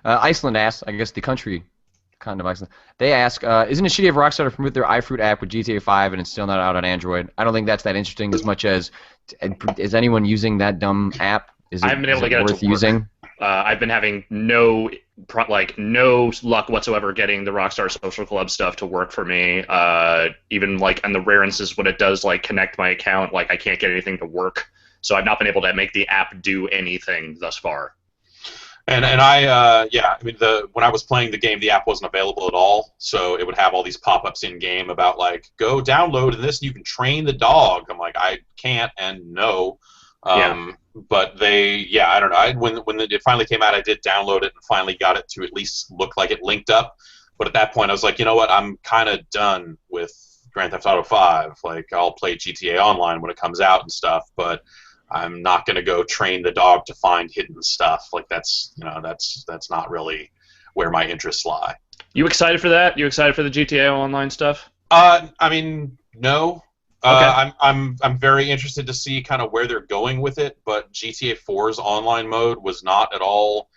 Iceland asks, I guess the country kind of Iceland. They ask, isn't it shitty of Rockstar to promote their iFruit app with GTA 5 and it's still not out on Android? I don't think that's that interesting as much as is anyone using that dumb app? Is it,
I haven't been able to get it
worth
to work.
using?
I've been having no luck whatsoever getting the Rockstar Social Club stuff to work for me. Even like on the rare instances when it does like connect my account, like I can't get anything to work. so I've not been able to make the app do anything thus far.
And yeah, I mean, when I was playing the game, the app wasn't available at all, so it would have all these pop-ups in game about like, go download this and you can train the dog. I'm like, I can't and no. But I don't know. When it finally came out, I did download it and finally got it to at least look like it linked up. But at that point, I was like, you know what? I'm kind of done with Grand Theft Auto 5. Like, I'll play GTA Online when it comes out and stuff, but I'm not going to go train the dog to find hidden stuff. Like, that's not really where my interests lie.
You excited for that? You excited for the GTA Online stuff?
I mean, no.
Okay.
I'm very interested to see kind of where they're going with it, but GTA 4's online mode was not at all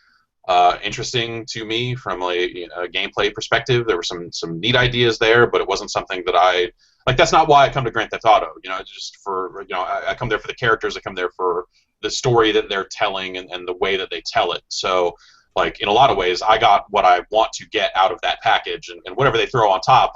interesting to me from a gameplay perspective. There were some neat ideas there, but it wasn't something that I like. That's not why I come to Grand Theft Auto. Just for I come there for the characters. I come there for the story that they're telling and the way that they tell it. So, like, in a lot of ways, I got what I want to get out of that package, and whatever they throw on top,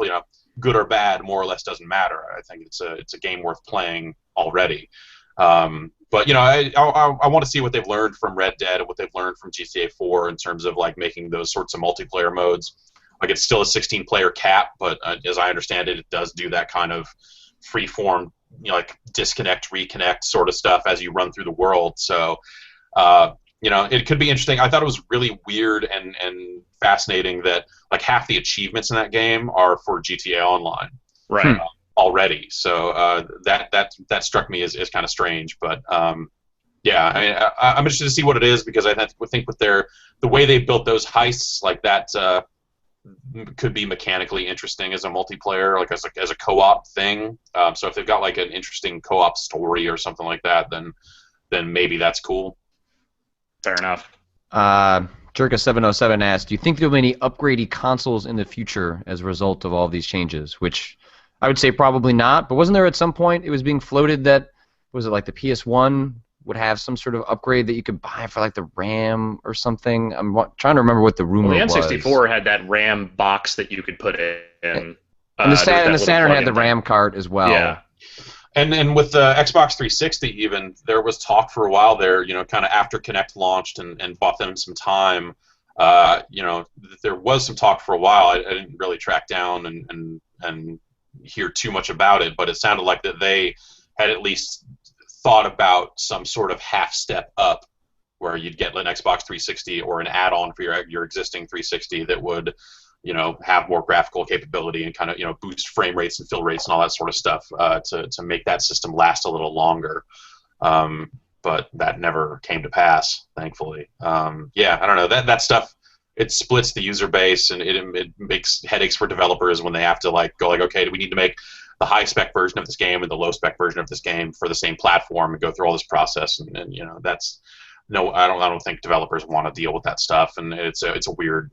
good or bad, more or less doesn't matter. I think it's a game worth playing already. But I want to see what they've learned from Red Dead and what they've learned from GTA 4 in terms of like making those sorts of multiplayer modes. Like, it's still a 16-player cap, but as I understand it, it does do that kind of free-form, like disconnect, reconnect sort of stuff as you run through the world. So, it could be interesting. I thought it was really weird and fascinating that like half the achievements in that game are for GTA Online.
Right.
Already. So that struck me as kind of strange. But yeah, I mean, I'm interested to see what it is, because I think with the way they built those heists, like that could be mechanically interesting as a multiplayer, like as a co-op thing. So if they've got like an interesting co-op story or something like that, then maybe that's cool.
Fair enough.
Jerka707 asked, do you think there'll be any upgraded consoles in the future as a result of all these changes? Which I would say probably not, but wasn't there at some point it was being floated that, was it like the PS1 would have some sort of upgrade that you could buy for like the RAM or something? I'm trying to remember what the rumor was.
Well, the N64 had that RAM box that you could put in.
And the Saturn had the RAM cart as well.
Yeah.
And with the Xbox 360 even, there was talk for a while there, kind of after Kinect launched and bought them some time, there was some talk for a while. I didn't really track down and hear too much about it, but it sounded like that they had at least thought about some sort of half step up where you'd get an Xbox 360 or an add-on for your existing 360 that would have more graphical capability and kind of boost frame rates and fill rates and all that sort of stuff to make that system last a little longer. But that never came to pass, thankfully. Yeah, I don't know, that stuff, it splits the user base, and it makes headaches for developers when they have to go okay, do we need to make the high spec version of this game and the low spec version of this game for the same platform and go through all this process, and that's no, I don't think developers want to deal with that stuff, and it's a weird.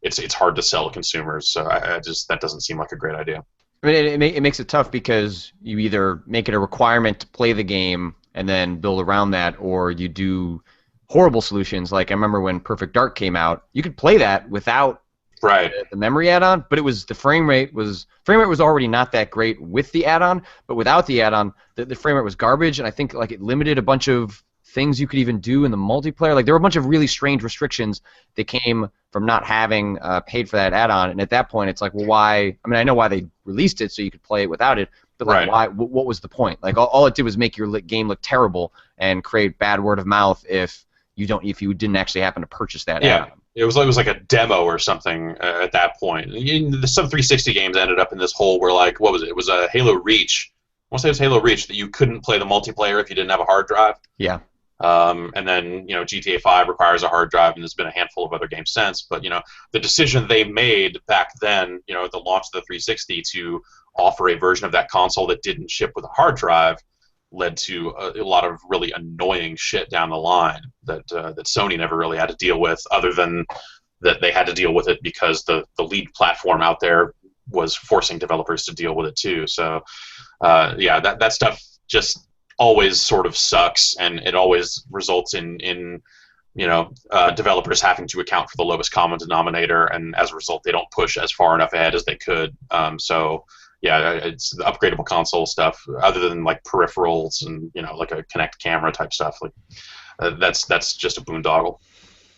It's hard to sell to consumers, so that doesn't seem like a great idea.
I mean, it makes it tough because you either make it a requirement to play the game and then build around that, or you do horrible solutions. Like I remember when Perfect Dark came out, you could play that without the memory add-on, but the frame rate was already not that great with the add-on, but without the add-on, the frame rate was garbage, and I think it limited a bunch of things you could even do in the multiplayer. Like there were a bunch of really strange restrictions that came from not having paid for that add-on, and at that point it's like, well, why? I mean, I know why they released it so you could play it without it, but why? What was the point? Like all it did was make your game look terrible and create bad word of mouth if you didn't actually happen to purchase that add-on.
It was like a demo or something at that point. Some 360 games ended up in this hole where what was it? It was a Halo Reach. I want to say it was Halo Reach that you couldn't play the multiplayer if you didn't have a hard drive.
Yeah.
And then GTA 5 requires a hard drive, and there's been a handful of other games since. But the decision they made back then, at the launch of the 360, to offer a version of that console that didn't ship with a hard drive, led to a lot of really annoying shit down the line that Sony never really had to deal with, other than that they had to deal with it because the lead platform out there was forcing developers to deal with it too. So that stuff just always sort of sucks, and it always results in developers having to account for the lowest common denominator, and as a result they don't push as far enough ahead as they could. So yeah, it's the upgradable console stuff. Other than like peripherals and like a Kinect camera type stuff, like that's just a boondoggle.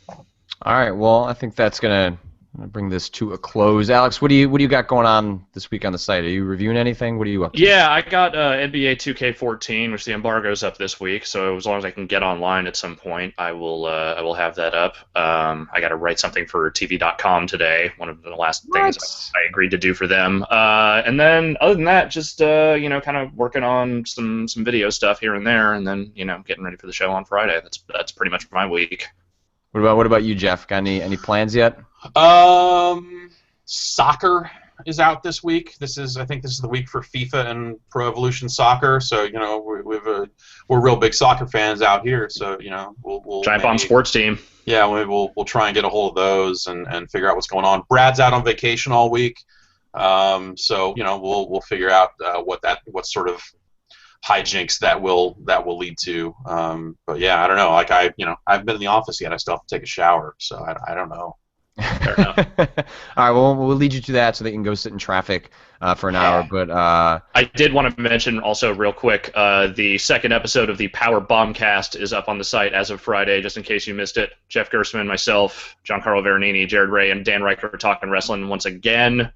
All right. Well, I think that's gonna bring this to a close. Alex, what do you got going on this week on the site? Are you reviewing anything? What are you up to?
Yeah, I got NBA 2K14, which the embargo's up this week. So as long as I can get online at some point, I will have that up. I got to write something for TV.com today. One of the last things I agreed to do for them. And then other than that, just kind of working on some video stuff here and there, and then getting ready for the show on Friday. That's pretty much my week.
What about you, Jeff? Got any plans yet?
Soccer is out this week. I think this is the week for FIFA and Pro Evolution Soccer. So we're real big soccer fans out here. So we'll
Giant Bomb sports team.
Yeah, we'll try and get a hold of those and figure out what's going on. Brad's out on vacation all week. So we'll figure out what sort of hijinks that will lead to. But yeah, I don't know. Like I haven't been in the office yet. I still have to take a shower, so I don't know.
Fair enough.
All right, well, we'll lead you to that so that you can go sit in traffic for an hour. But
I did want to mention also real quick, the second episode of the Power Bombcast is up on the site as of Friday, just in case you missed it. Jeff Gerstmann, myself, Giancarlo Veronini, Jared Ray, and Dan Reicher are talking wrestling once again.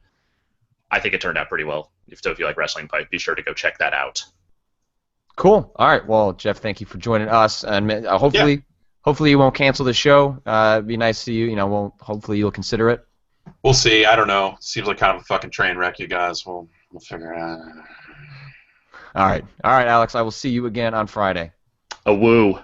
I think it turned out pretty well. So if you like wrestling, be sure to go check that out.
Cool. All right. Well, Jeff, thank you for joining us, and hopefully you won't cancel the show. It'd be nice to see you. Hopefully you'll consider it.
We'll see. I don't know. Seems like kind of a fucking train wreck, you guys. We'll figure it out.
All right, Alex. I will see you again on Friday.
A woo.